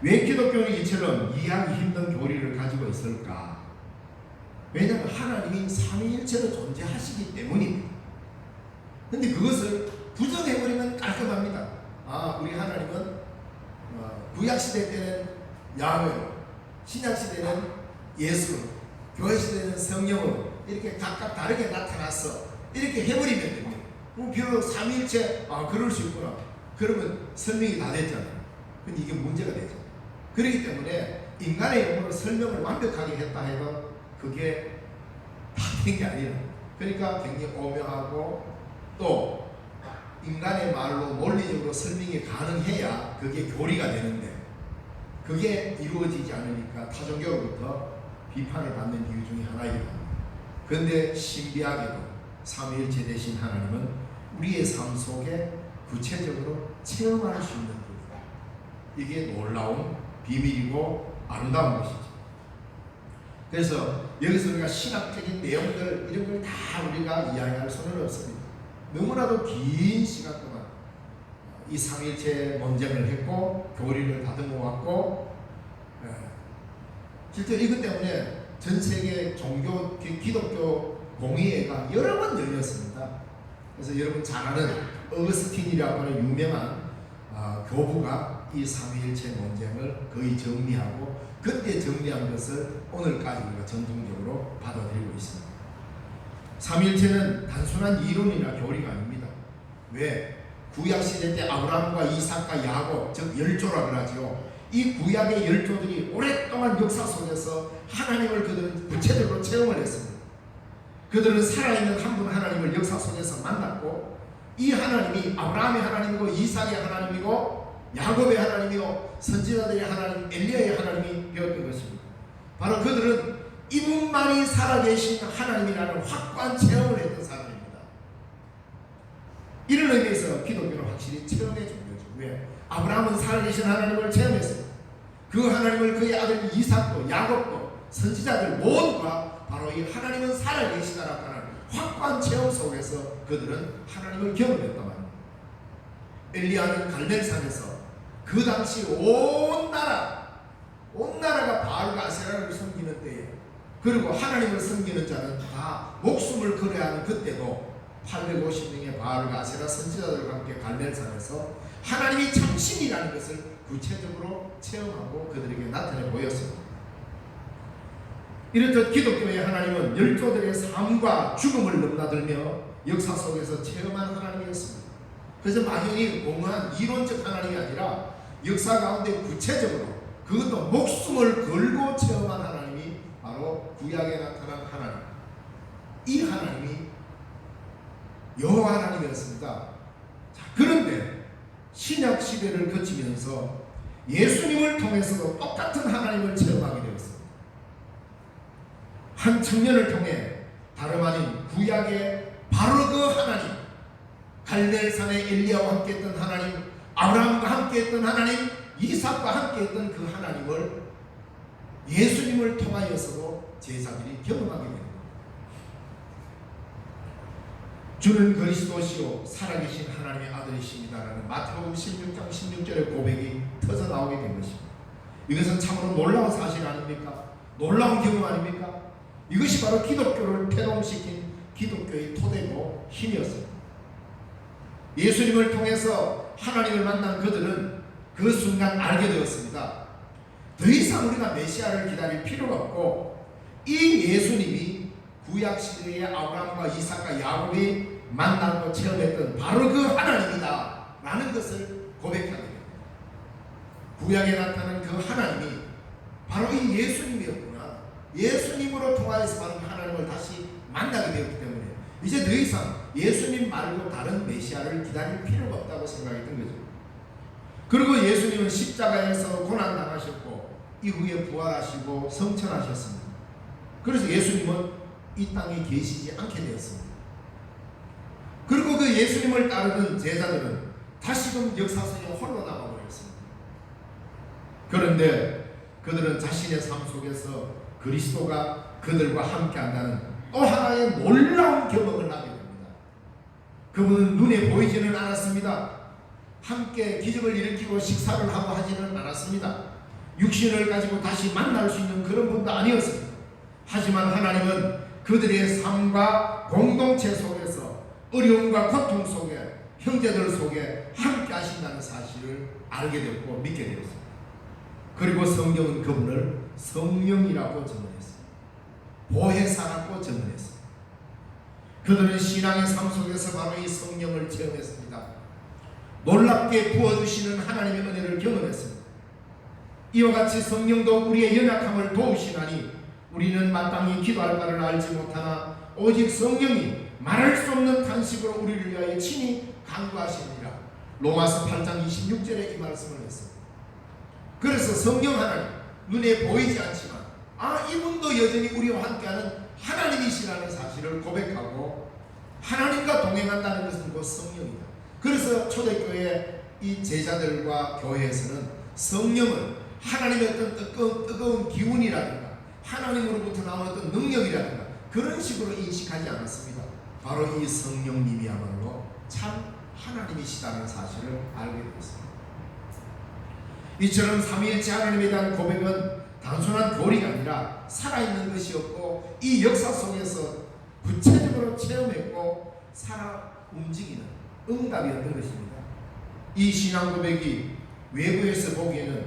[SPEAKER 1] 왜 기독교는 이처럼 이해하기 힘든 교리를 가지고 있을까? 왜냐하면 하나님이 삼위일체로 존재하시기 때문입니다. 근데 그것을 부정해버리면 깔끔합니다. 우리 하나님은 구약시대 때는 야훼로, 신약시대는 예수로, 교회시대는 성령으로 이렇게 각각 다르게 나타났어. 이렇게 해버리면 됩니다. 비록 삼위일체 그럴 수 있구나. 그러면 설명이 다 됐잖아요. 근데 이게 문제가 되죠. 그렇기 때문에 인간의 용어로 설명을 완벽하게 했다 해도 그게 다 된 게 아니라 그러니까 굉장히 오묘하고 또 인간의 말로 논리적으로 설명이 가능해야 그게 교리가 되는데 그게 이루어지지 않으니까 타종교로부터 비판을 받는 이유 중에 하나이기도 합니다. 그런데 신비하게도 삼위일체 되신 하나님은 우리의 삶 속에 구체적으로 체험할 수 있는 분이다. 이게 놀라운 비밀이고 아름다운 것이죠. 그래서 여기서 우리가 신학적인 내용들 이런 걸 다 우리가 이야기할 수는 없습니다. 너무나도 긴 시간 동안 이 삼위일체 논쟁을 했고 교리를 다듬어 왔고 실제로 이것 때문에 전 세계 종교 기독교 공의회가 여러 번 열렸습니다. 그래서 여러분 잘 아는 어거스틴이라고 하는 유명한 교부가 이 삼위일체 논쟁을 거의 정리하고 그때 정리한 것을 오늘까지 우리가 전통적으로 받아들이고 있습니다. 삼위일체는 단순한 이론이나 교리가 아닙니다. 왜? 구약시대 때 아브라함과 이삭과 야곱, 즉 열조라 그러죠. 이 구약의 열조들이 오랫동안 역사 속에서 하나님을 그들은 구체적으로 체험을 했습니다. 그들은 살아있는 한 분 하나님을 역사 속에서 만났고 이 하나님이 아브라함의 하나님이고 이삭의 하나님이고 야곱의 하나님이고 선지자들의 하나님 엘리야의 하나님이 되었던 것입니다. 바로 그들은 이분만이 살아계신 하나님이라는 확고한 체험을 했던 사람입니다. 이런 의미에서 기독교는 확실히 체험의 종교죠. 왜? 아브라함은 살아계신 하나님을 체험했습니다. 그 하나님을 그의 아들 이삭도 야곱도 선지자들 모두가 바로 이 하나님은 살아계시다라고 하는 확고한 체험 속에서 그들은 하나님을 경험했단 말입니다. 엘리야는 갈멜산에서 그 당시 온 나라가 바알과 아세라를 섬기는 때에 그리고 하나님을 섬기는 자는 다 목숨을 걸어야 하는 그때도 850명의 바알과 아세라 선지자들과 함께 갈멜산에서 하나님이 참신이라는 것을 구체적으로 체험하고 그들에게 나타내 보였습니다. 이렇듯 기독교의 하나님은 열조들의 삶과 죽음을 넘나들며 역사 속에서 체험한 하나님이었습니다. 그래서 막연히 공허한 이론적 하나님이 아니라 역사 가운데 구체적으로 그것도 목숨을 걸고 체험한 하나님이 바로 구약에 나타난 하나님. 이 하나님이 여호와 하나님이었습니다. 자, 그런데 신약 시대를 거치면서 예수님을 통해서도 똑같은 하나님을 체험하게 되었습니다. 한 청년을 통해 다름 아닌 구약의 바로 그 하나님, 갈멜산의 엘리야와 함께했던 하나님, 아브라함과 함께했던 하나님, 이삭과 함께했던 그 하나님을 예수님을 통하여서도 제자들이 경험하게 됩니다. 주는 그리스도시요 살아계신 하나님의 아들이십니다라는 마태복음 16장 16절의 고백이 터져 나오게 된 것입니다. 이것은 참으로 놀라운 사실 아닙니까? 놀라운 경험 아닙니까? 이것이 바로 기독교를 태동시킨 기독교의 토대고 힘이었습니다. 예수님을 통해서 하나님을 만난 그들은 그 순간 알게 되었습니다. 더 이상 우리가 메시아를 기다릴 필요가 없고 이 예수님이 구약시대의 아브라함과 이삭과 야곱이 만나고 체험했던 바로 그 하나님이다 라는 것을 고백하게 됩니다. 구약에 나타난 그 하나님이 바로 이 예수님이었구나. 예수님으로 통하여서 바로 하나님을 다시 만나게 되었기 때문에 이제 더 이상 예수님 말고 다른 메시아를 기다릴 필요가 없다고 생각이 든 거죠. 그리고 예수님은 십자가에서 고난당하셨고 이후에 부활하시고 성천하셨습니다. 그래서 예수님은 이 땅에 계시지 않게 되었습니다. 그리고 그 예수님을 따르던 제자들은 다시금 역사 속에 홀로 남아버렸습니다. 그런데 그들은 자신의 삶 속에서 그리스도가 그들과 함께 한다는 또 하나의 놀라운 경험을 하게 됩니다. 그분은 눈에 보이지는 않았습니다. 함께 기적을 일으키고 식사를 하고 하지는 않았습니다. 육신을 가지고 다시 만날 수 있는 그런 분도 아니었습니다. 하지만 하나님은 그들의 삶과 공동체 속에서 어려움과 고통 속에 형제들 속에 함께 하신다는 사실을 알게 되었고 믿게 되었습니다. 그리고 성경은 그분을 성령이라고 전언했습니다. 보혜사라고 전언했습니다. 그들은 신앙의 삶 속에서 바로 이 성령을 체험했습니다. 놀랍게 부어주시는 하나님의 은혜를 경험했습니다. 이와 같이 성령도 우리의 연약함을 도우시나니 우리는 마땅히 기도할 바를 알지 못하나 오직 성령이 말할 수 없는 탄식으로 우리를 위하여 친히 간구하시느니라. 로마서 8장 26절에 이 말씀을 했습니다. 그래서 성령 하나님, 눈에 보이지 않지만 이분도 여전히 우리와 함께하는 하나님이시라는 사실을 고백하고 하나님과 동행한다는 것은 곧 성령이다. 그래서 초대교회 이 제자들과 교회에서는 성령을 하나님의 어떤 뜨거운 기운이라든가 하나님으로부터 나오는 어떤 능력이라든가 그런 식으로 인식하지 않았습니다. 바로 이 성령님이야말로 참 하나님이시다는 사실을 알게 되었습니다. 이처럼 삼위일체 하나님에 대한 고백은 단순한 교리가 아니라 살아있는 것이었고 이 역사 속에서 구체적으로 체험했고 살아 움직이는 응답이었던 것입니다. 이 신앙 고백이 외부에서 보기에는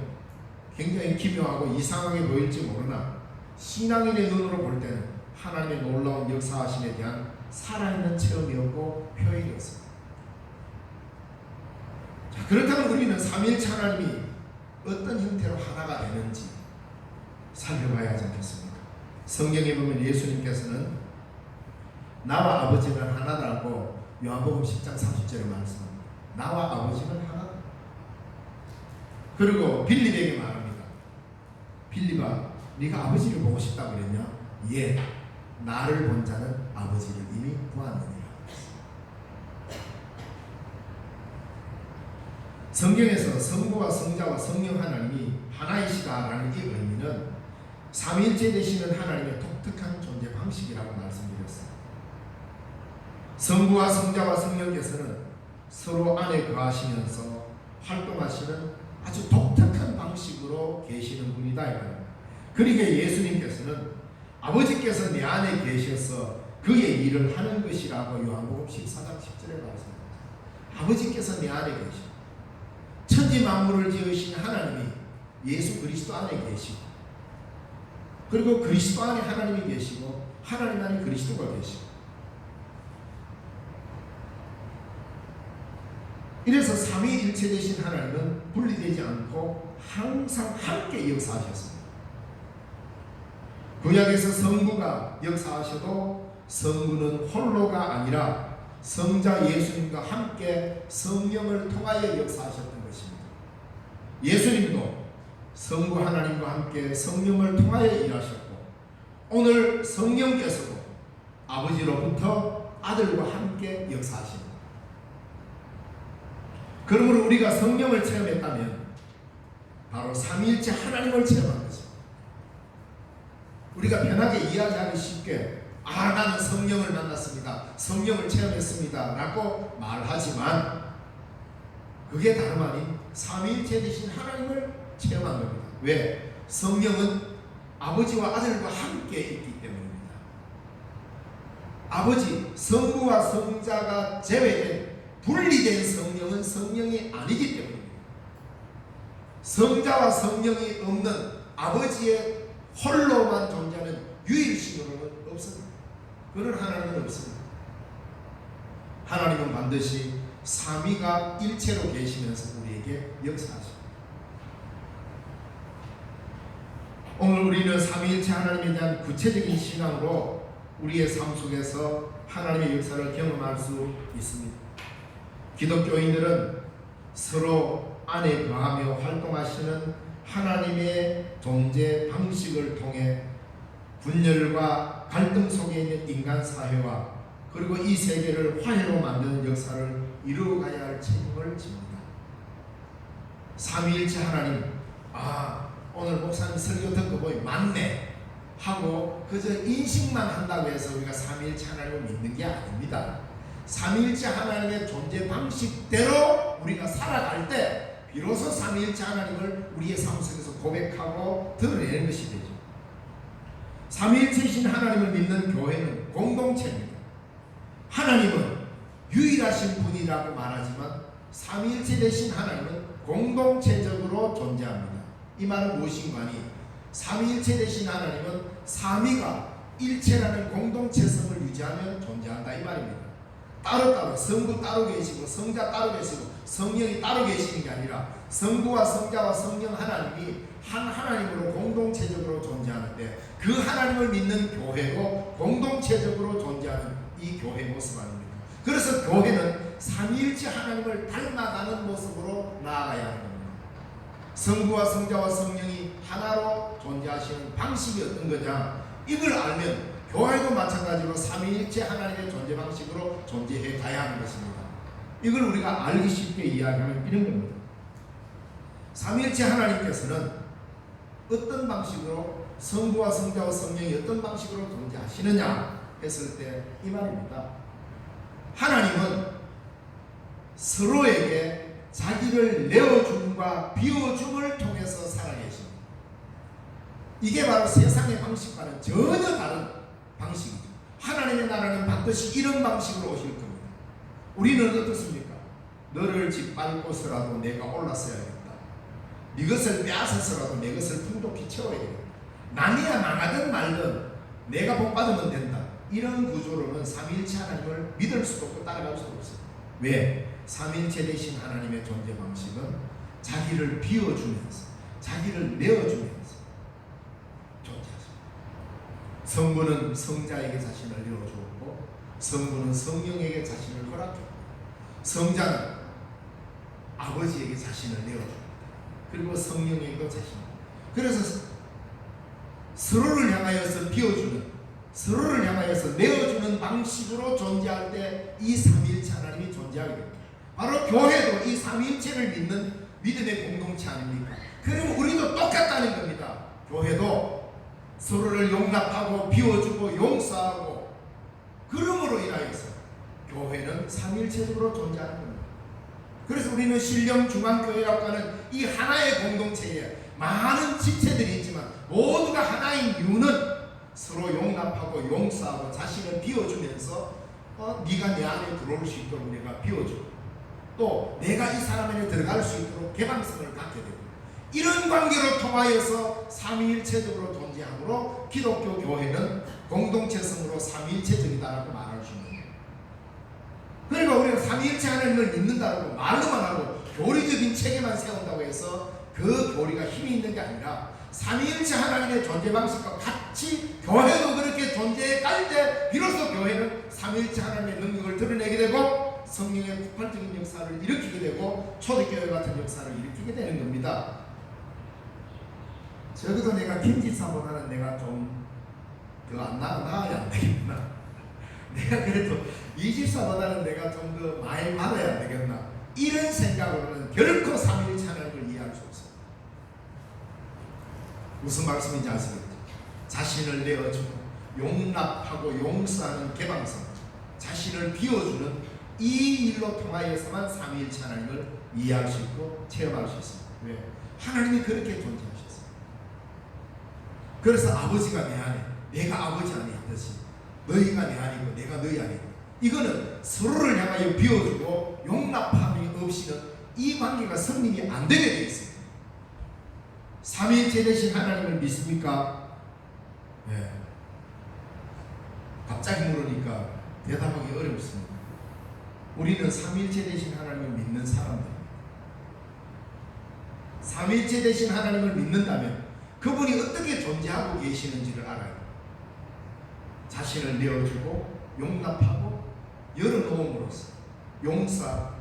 [SPEAKER 1] 굉장히 기묘하고 이상하게 보일지 모르나 신앙인의 눈으로 볼 때는 하나님의 놀라운 역사하심에 대한 살아있는 체험이었고 표현이었습니다. 자, 그렇다면 우리는 삼위일체 하나님이 어떤 형태로 하나가 되는지 살펴봐야 하지 않겠습니까? 성경에 보면 예수님께서는 나와 아버지는 하나다라고 요한복음 10장 30절에 말씀합니다. 나와 아버지는 하나다. 그리고 빌립에게 말합니다. 빌립아, 네가 아버지를 보고 싶다고 그랬냐? 예, 나를 본 자는 아버지를 이미 보았느니라. 성경에서 성부와 성자와 성령 하나님이 하나이시다라는 이 의미는 삼위일체 되시는 하나님의 독특한 존재 방식이라고 말씀드렸습니다. 성부와 성자와 성령께서는 서로 안에 거하시면서 활동하시는 아주 독특한 방식으로 계시는 분이다. 그러니까 예수님께서는 아버지께서 내 안에 계셔서 그의 일을 하는 것이라고 요한복음 14장 10절에 말씀합니다. 아버지께서 내 안에 계시고 천지 만물을 지으신 하나님이 예수 그리스도 안에 계시고 그리고 그리스도 안에 하나님이 계시고 하나님 안에 그리스도가 계시고 이래서 삼위일체 되신 하나님은 분리되지 않고 항상 함께 역사하셨습니다. 구약에서 성부가 역사하셔도 성부는 홀로가 아니라 성자 예수님과 함께 성령을 통하여 역사하셨던 것입니다. 예수님도 성부 하나님과 함께 성령을 통하여 일하셨고 오늘 성령께서도 아버지로부터 아들과 함께 역사하십니다. 그러므로 우리가 성령을 체험했다면 바로 삼위일체 하나님을 체험한 것입니다. 우리가 편하게 이야기하기 쉽게 나는 성령을 만났습니다. 성령을 체험했습니다. 라고 말하지만 그게 다름 아닌 삼위일체 되신 하나님을 체험한 겁니다. 왜? 성령은 아버지와 아들과 함께 있기 때문입니다. 아버지, 성부와 성자가 제외된 분리된 성령은 성령이 아니기 때문입니다. 성자와 성령이 없는 아버지의 홀로만 존재하는 유일신으로는 없습니다. 그런 하나님은 없습니다. 하나님은 반드시 삼위가 일체로 계시면서 우리에게 역사하십니다. 오늘 우리는 삼위일체 하나님에 대한 구체적인 신앙으로 우리의 삶 속에서 하나님의 역사를 경험할 수 있습니다. 기독교인들은 서로 안에 거하며 활동하시는 하나님의 존재 방식을 통해 분열과 갈등 속에 있는 인간 사회와 그리고 이 세계를 화해로 만드는 역사를 이루어가야 할 책임을 집니다. 삼위일체 하나님, 오늘 목사님 설교 듣고 보니 맞네 하고 그저 인식만 한다고 해서 우리가 삼위일체 하나님을 믿는 게 아닙니다. 삼위일체 하나님의 존재 방식대로 우리가 살아갈 때 비로소 삼위일체 하나님을 우리의 삶 속에서 고백하고 드러내는 것이 되죠. 삼위일체이신 하나님을 믿는 교회는 공동체입니다. 하나님은 유일하신 분이라고 말하지만 삼위일체 되신 하나님은 공동체적으로 존재합니다. 이 말은 무엇인가 하니 삼위일체 되신 하나님은 삼위가 일체라는 공동체성을 유지하며 존재한다 이 말입니다. 따로 성부 따로 계시고 성자 따로 계시고 성령이 따로 계시는 게 아니라 성부와 성자와 성령 하나님이 한 하나님으로 공동체적으로 존재하는데 그 하나님을 믿는 교회고 공동체적으로 존재하는 이 교회 모습 아닙니까? 그래서 교회는 삼위일체 하나님을 닮아가는 모습으로 나아가야 하는 겁니다. 성부와 성자와 성령이 하나로 존재하시는 방식이 어떤 거냐, 이걸 알면 교회도 마찬가지로 삼위일체 하나님의 존재 방식으로 존재해 가야 하는 것입니다. 이걸 우리가 알기 쉽게 이야기하면 이런 겁니다. 삼위일체 하나님께서는 어떤 방식으로 성부와 성자와 성령이 어떤 방식으로 존재하시느냐 했을 때 이 말입니다. 하나님은 서로에게 자기를 내어줌과 비워줌을 통해서 살아계십니다. 이게 바로 세상의 방식과는 전혀 다른 방식이죠. 하나님의 나라는 반드시 이런 방식으로 오실 겁니다. 우리는 어떻습니까? 너를 짓밟고서라도 내가 올랐어야겠다. 네 것을 빼앗아서라도 내 것을 풍족히 채워야 되겠다. 남이야 망하든 말든 내가 복 받으면 된다. 이런 구조로는 삼위일체 하나님을 믿을 수도 없고 따라갈 수도 없어요. 왜? 삼위일체 되신 하나님의 존재 방식은 자기를 비워주면서 자기를 내어주면서 존재하십니다. 성부는 성자에게 자신을 내어주었고 성부는 성령에게 자신을 허락했고 성자는 아버지에게 자신을 내어줍니다. 그리고 성령에게도 자신을. 그래서 서로를 향하여서 비워주는, 서로를 향하여서 내어주는 방식으로 존재할 때 이 삼위일체 하나님이 존재하게 됩니다. 바로 교회도 이 삼위일체를 믿는 믿음의 공동체 아닙니까? 그럼 우리도 똑같다는 겁니다. 교회도 서로를 용납하고 비워주고 용서하고, 그러므로 인하여서 교회는 삼위일체적으로 존재하는 겁니다. 그래서 우리는 신령중앙교회학과는 이 하나의 공동체에 많은 지체들이 있지만 모두가 하나인 이유는 서로 용납하고 용서하고 자신을 비워주면서 네가 내 안에 들어올 수 있도록 내가 비워주고 또 내가 이 사람 안에 들어갈 수 있도록 개방성을 갖게 되고, 이런 관계로 통하여서 삼위일체적으로 존재하므로 기독교 교회는 공동체성으로 삼위일체적이다라고 말할 수 있는 거예요. 그러니까 우리가 삼위일체 하나님을 믿는다고 말로만 하고 교리적인 체계만 세운다고 해서 그 교리가 힘이 있는 게 아니라 삼위일체 하나님의 존재 방식과 같이 교회도 그렇게 존재해 갈 때 비로소 교회는 삼위일체 하나님의 능력을 드러내게 되고 성령의 폭발적인 역사를 일으키게 되고 초대교회 같은 역사를 일으키게 되는 겁니다. 적어도 내가 김집사보다는 내가 좀 더 나아야 안 되겠나, 내가 그래도 이 집사보다는 내가 좀 더 많이 받아야 안 되겠나, 이런 생각으로는 결코 삼위일체 하나님을 이해할 수 없어요. 무슨 말씀인지 아시겠죠? 자신을 내어주고 용납하고 용서하는 개방성, 자신을 비워주는 이 일로 통하여서만 삼위일체 하나님을 이해할 수 있고 체험할 수 있습니다. 왜? 하나님이 그렇게 존재하셨어요. 그래서 아버지가 내 안에, 내가 아버지 안에 있듯이 너희가 내 아니고 내가 너희 아니고, 이거는 서로를 향하여 비워주고 용납함이 없이는 이 관계가 성립이 안 되게 되어 있습니다. 삼위일체 되신 하나님을 믿습니까? 네. 갑자기 물으니까 대답하기 어렵습니다. 우리는 삼위일체 되신 하나님을 믿는 사람들입니다. 삼위일체 되신 하나님을 믿는다면 그분이 어떻게 존재하고 계시는지를 알아요. 자신을 내어주고 용납하고 열어놓음으로써 용서,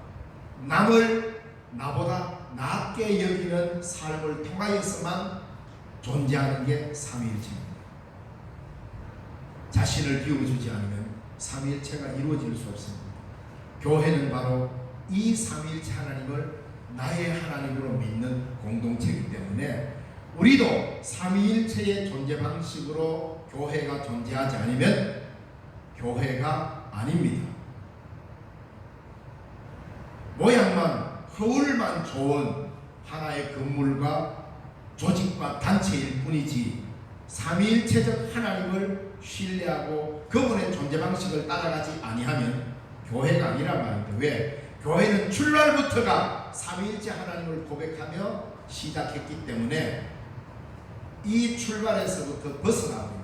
[SPEAKER 1] 남을 나보다 낮게 여기는 삶을 통하여서만 존재하는 게 삼위일체입니다. 자신을 비워주지 않으면 삼위일체가 이루어질 수 없습니다. 교회는 바로 이 삼위일체 하나님을 나의 하나님으로 믿는 공동체이기 때문에 우리도 삼위일체의 존재 방식으로 교회가 존재하지 않으면 교회가 아닙니다. 모양만 허울만 좋은 하나의 건물과 조직과 단체일 뿐이지 삼위일체적 하나님을 신뢰하고 그분의 존재 방식을 따라가지 아니하면 교회가 아니라 말입니다. 왜? 교회는 출발부터가 삼위일체 하나님을 고백하며 시작했기 때문에 이 출발에서부터 벗어나면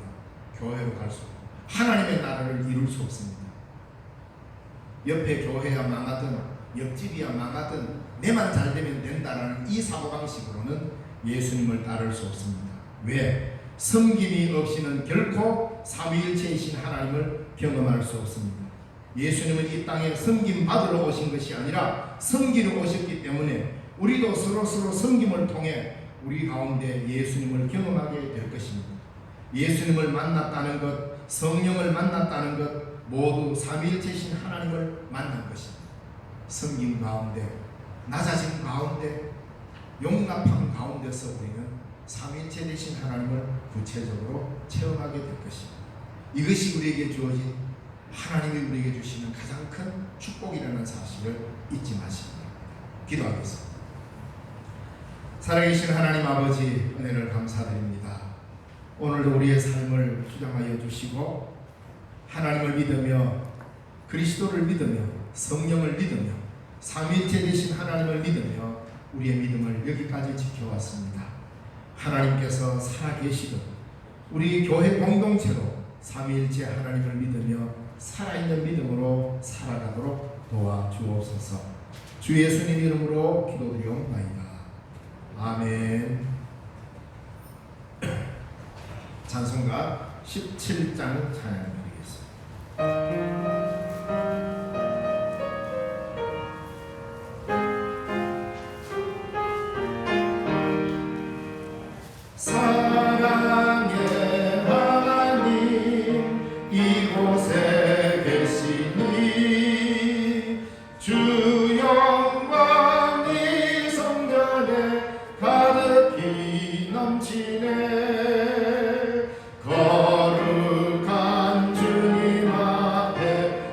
[SPEAKER 1] 교회로 갈 수 없고 하나님의 나라를 이룰 수 없습니다. 옆에 교회야 망하든 옆집이야 망하든 내만 잘 되면 된다라는 이 사고방식으로는 예수님을 따를 수 없습니다. 왜? 섬김이 없이는 결코 삼위일체이신 하나님을 경험할 수 없습니다. 예수님은 이 땅에 섬김 받으러 오신 것이 아니라 섬기러 오셨기 때문에 우리도 서로서로 섬김을 통해 우리 가운데 예수님을 경험하게 될 것입니다. 예수님을 만났다는 것, 성령을 만났다는 것 모두 삼위일체이신 하나님을 만난 것입니다. 섬김 가운데, 낮아짐 가운데, 용납함 가운데서 우리는 삼위일체 되신 하나님을 구체적으로 체험하게 될 것입니다. 이것이 우리에게 주어진 하나님이 우리에게 주시는 가장 큰 축복이라는 사실을 잊지 마십니다. 기도하겠습니다. 살아계신 하나님 아버지, 은혜를 감사드립니다. 오늘도 우리의 삶을 주장하여 주시고 하나님을 믿으며 그리스도를 믿으며 성령을 믿으며 삼위일체 되신 하나님을 믿으며 우리의 믿음을 여기까지 지켜왔습니다. 하나님께서 살아계시듯 우리 교회 공동체로 삼위일체 하나님을 믿으며 살아있는 믿음으로 살아가도록 도와주옵소서. 주 예수님 이름으로 기도드리옵나이다. 아멘. 찬송가 17장 찬양드리겠습니다. 사랑의 하나님 이곳에 계시니 주 영광이 성전에 가득히 넘치네. 거룩한 주님 앞에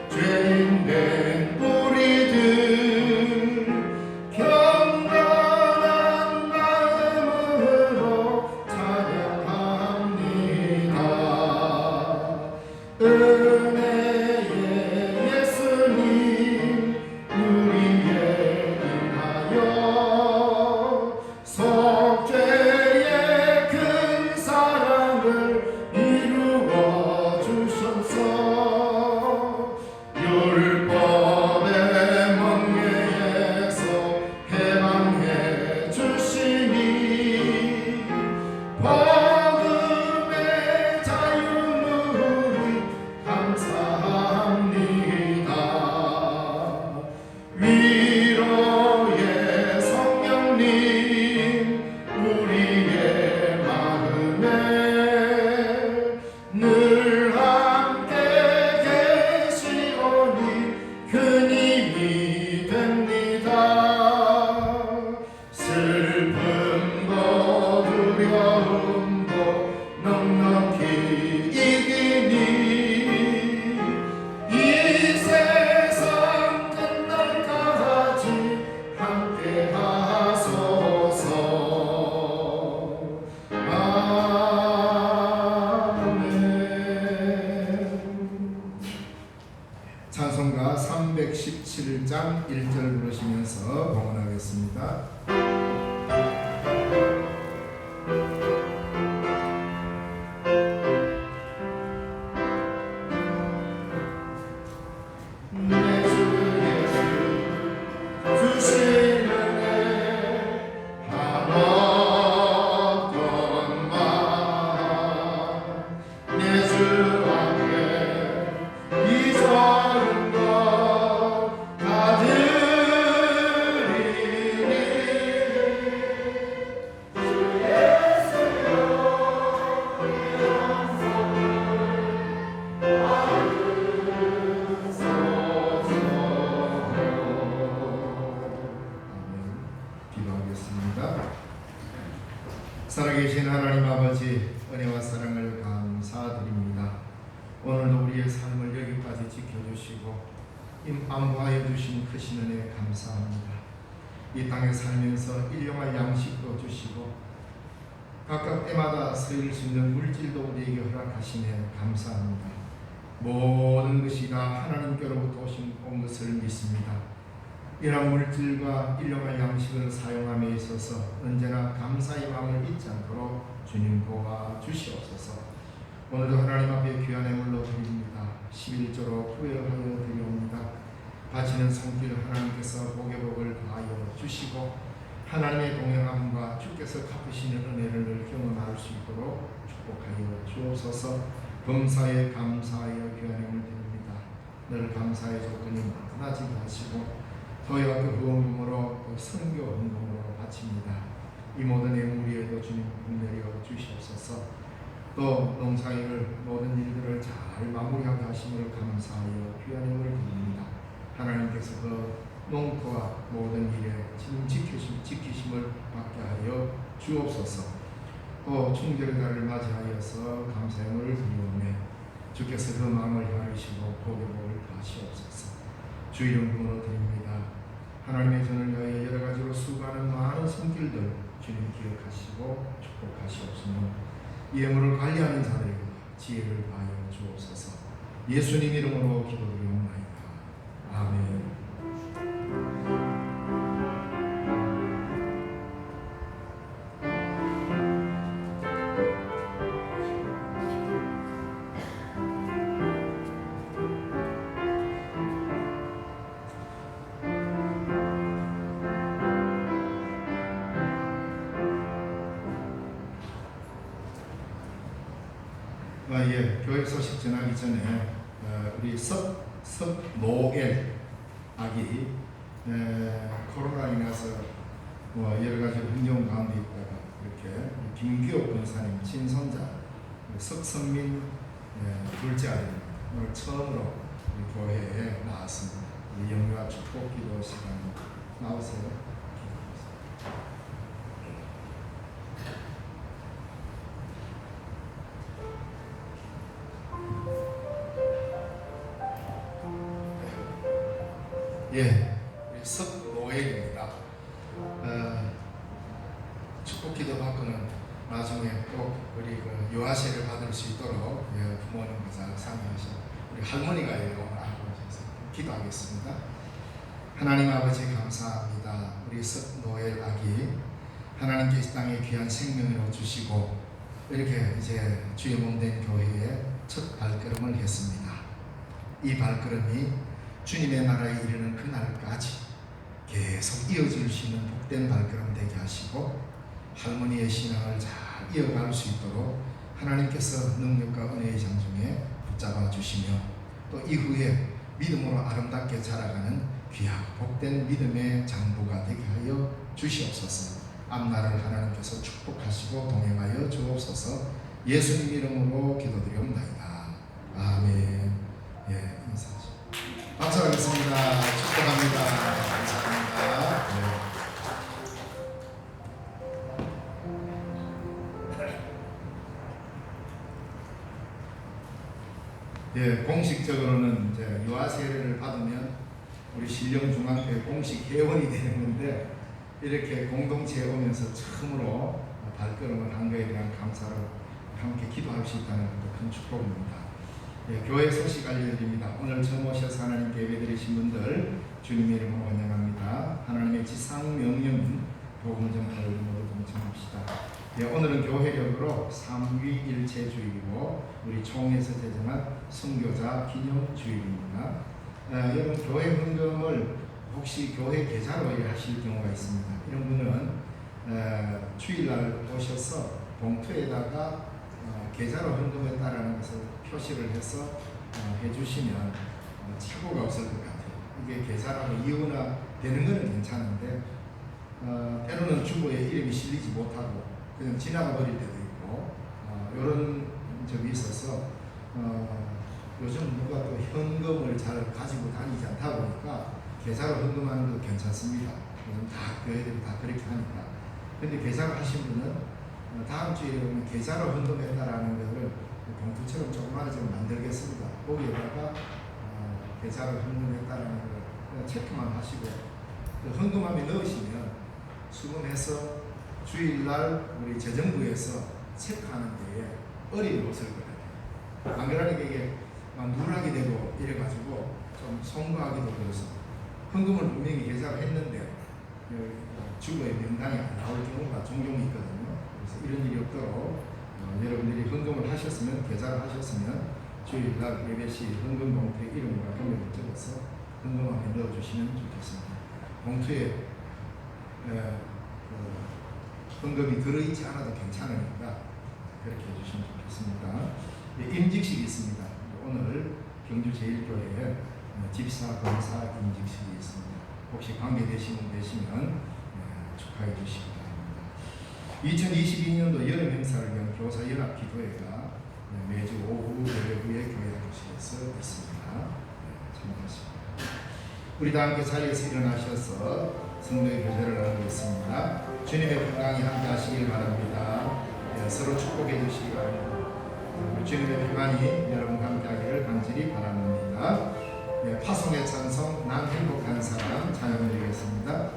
[SPEAKER 1] 살아계신 하나님 아버지, 은혜와 사랑을 감사드립니다. 오늘도 우리의 삶을 여기까지 지켜주시고 안보하여 주신 크신 은혜 감사합니다. 이 땅에 살면서 일용할 양식도 주시고 각각 때마다 쓰일 수 있는 물질도 우리에게 허락하시네 감사합니다. 모든 것이 다 하나님께로부터 온 것을 믿습니다. 이러한 물질과 일용할 양식을 사용함에 있어서 언제나 감사의 마음을 잊지 않도록 주님 도와주시옵소서. 오늘도 하나님 앞에 귀한 예물로 드립니다. 11조로 후회하여 드리옵니다. 바치는 손길 하나님께서 복의 복을 더하여 주시고 하나님의 동행함과 주께서 갚으시는 은혜를 늘 경험할 수 있도록 축복하여 주옵소서. 범사에 감사하여 귀한 예물 드립니다. 늘 감사의 조건이 많아지게 하시고 저희와 그 후원금으로 또 선교 헌금으로 바칩니다. 이 모든 예물에도 주님 은혜려 주시옵소서. 또 농사일을 모든 일들을 잘 마무리하게 하심을 감사하여 귀한 예물을 드립니다. 하나님께서 그 농토와 모든 일에 지키심을 받게 하여 주옵소서. 또 충절달을 맞이하여서 감사 예물을 드리오매 주께서 그 마음을 향하시고 복의 복을 다하시옵소서. 주 이름 부르러 드립니다. 하나님의 전을 위하여 여러 가지로 수고하는 많은 손길들 주님 기억하시고 축복하시옵소서. 이 예물을 관리하는 자들에게 지혜를 다하여 주옵소서. 예수님 이름으로 기도드리옵나이다. 아멘. 교회 소식 전하기 전에 우리 석노엘 아기 코로나 인해서 여러 가지 환경 가운데 있다가 이렇게 김기옥 권사님 친손자 석선민 둘째 아이 오늘 처음으로 우리 교회에 나왔습니다. 우리 영유아 축복 기도 시간 나오세요. 예, 우리 석노엘입니다. 축복기도 받고는 나중에 꼭 우리 그 유아세를 받을 수 있도록 부모님과 잘 상의하셔. 우리 할머니가 이거 알고 계셔서 기도하겠습니다. 하나님 아버지 감사합니다. 우리 석노엘 아기 하나님께 이 땅에 귀한 생명으로 주시고 이렇게 이제 주의 몸된 교회에 첫 발걸음을 했습니다. 이 발걸음이 주님의 나라에 이르는 그날까지 계속 이어질 수 있는 복된 발걸음 되게 하시고 할머니의 신앙을 잘 이어갈 수 있도록 하나님께서 능력과 은혜의 장중에 붙잡아 주시며 또 이후에 믿음으로 아름답게 자라가는 귀하고 복된 믿음의 장부가 되게 하여 주시옵소서. 앞날을 하나님께서 축복하시고 동행하여 주옵소서. 예수님 이름으로 기도드리옵나이다. 아멘. 예, 인사하시죠. 박수하겠습니다. 축복합니다. 감사합니다. 예, 공식적으로는 이제 유아 세례를 받으면 우리 신령중앙교회 공식 회원이 되는 건데 이렇게 공동체에 오면서 처음으로 발걸음을 한 것에 대한 감사로 함께 기도할 수 있다는 것도 큰 축복입니다. 예, 교회 소식 알려드립니다. 오늘 처음 오셔서 하나님께 예배드리신 분들 주님의 이름으로 환영합니다. 하나님의 지상명령인 복음 전파를 모두 동참합시다. 예, 오늘은 교회력으로 삼위일체주일이고 우리 총회에서 제정한 선교자 기념주일입니다. 여러분 교회 헌금을 혹시 교회 계좌로 하실 경우가 있습니다. 이런 분은 주일날 오셔서 봉투에다가 계좌로 헌금했다라는 것을 표시를 해서 해주시면 착오가 없을 것 같아요. 이게 계좌라고 이유나 되는 것은 괜찮은데 때로는 주보에 이름이 실리지 못하고 그냥 지나가 버릴 때도 있고 이런 점이 있어서 요즘 누가 또 현금을 잘 가지고 다니지 않다 보니까 계좌로 헌금하는 것도 괜찮습니다. 요즘 다 교회들이 다 그렇게 하니까. 근데 계좌로 하신 분은 다음 주에 보면 계좌로 헌금했다라는 것을 봉투처럼 조그마하게 좀 만들겠습니다. 거기에다가 계좌로 헌금했다라는 걸 체크만 하시고 그 헌금함에 넣으시면 수금해서 주일날 우리 재정부에서 체크하는 데에 어려움이 없을 거예요. 안 그러니까 이게 막 누락이 되고 이래가지고 좀 송구하기도 그래서 헌금을 분명히 계좌로 했는데 주거의 명단이 안 나올 경우가 종종 있거든요. 그래서 이런 일이 없도록 여러분들이 헌금을 하셨으면, 계좌를 하셨으면 주일날 예배시 헌금 봉투에 이름과 금액을 적어서 헌금함에 넣어주시면 좋겠습니다. 봉투에 헌금이 들어있지 않아도 괜찮으니까 그렇게 해주시면 좋겠습니다. 임직식이 있습니다. 오늘 경주제일교회에 집사, 권사 임직식이 있습니다. 혹시 관계되시는 분 계시면 축하해 주시기 바랍니다. 2022년도 여름 행사를 위한 교사연합기도회가 매주 오후 예배후에 교회 교실에서 있습니다. 참고하십니다. 우리 다 함께 자리에서 일어나셔서 성도의 교제를 나누고 있습니다. 주님의 평강이 함께 하시길 바랍니다. 서로 축복해 주시기 바랍니다. 주님의 평안이 여러분과 함께 하기를 간절히 바랍니다. 파송의 찬송 난 행복한 사람 찬양 드리겠습니다.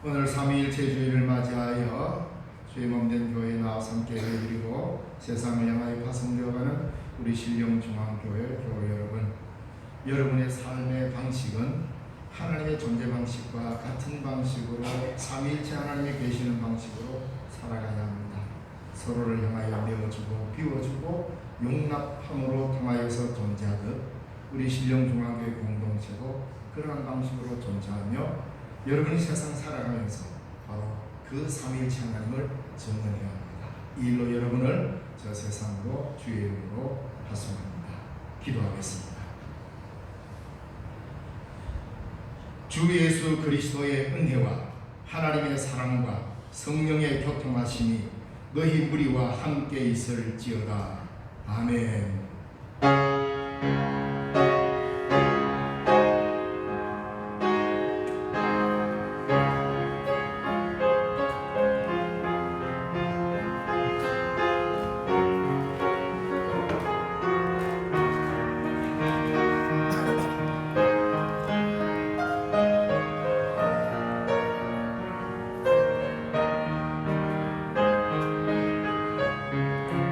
[SPEAKER 1] 오늘 삼위일체 주일을 맞이하여 주의 몸된 교회에 나와서 함께 예배드리고 세상을 향하여 파송되어가는 우리 신령중앙교회 교회 여러분, 여러분의 삶의 방식은 하나님의 존재 방식과 같은 방식으로 삼위일체 하나님이 계시는 방식으로 살아가야 합니다. 서로를 향하여 내어주고 비워주고 용납함으로 통하여서 존재하듯 우리 신령중앙교회 공동체도 그러한 방식으로 존재하며 여러분이 세상 살아가면서 바로 그 삼위일체 하나님을 증언해야 합니다. 이 일로 여러분을 저 세상으로 주의 이름으로 파송합니다. 기도하겠습니다. 주 예수 그리스도의 은혜와 하나님의 사랑과 성령의 교통하심이 너희 무리와 함께 있을지어다. 아멘.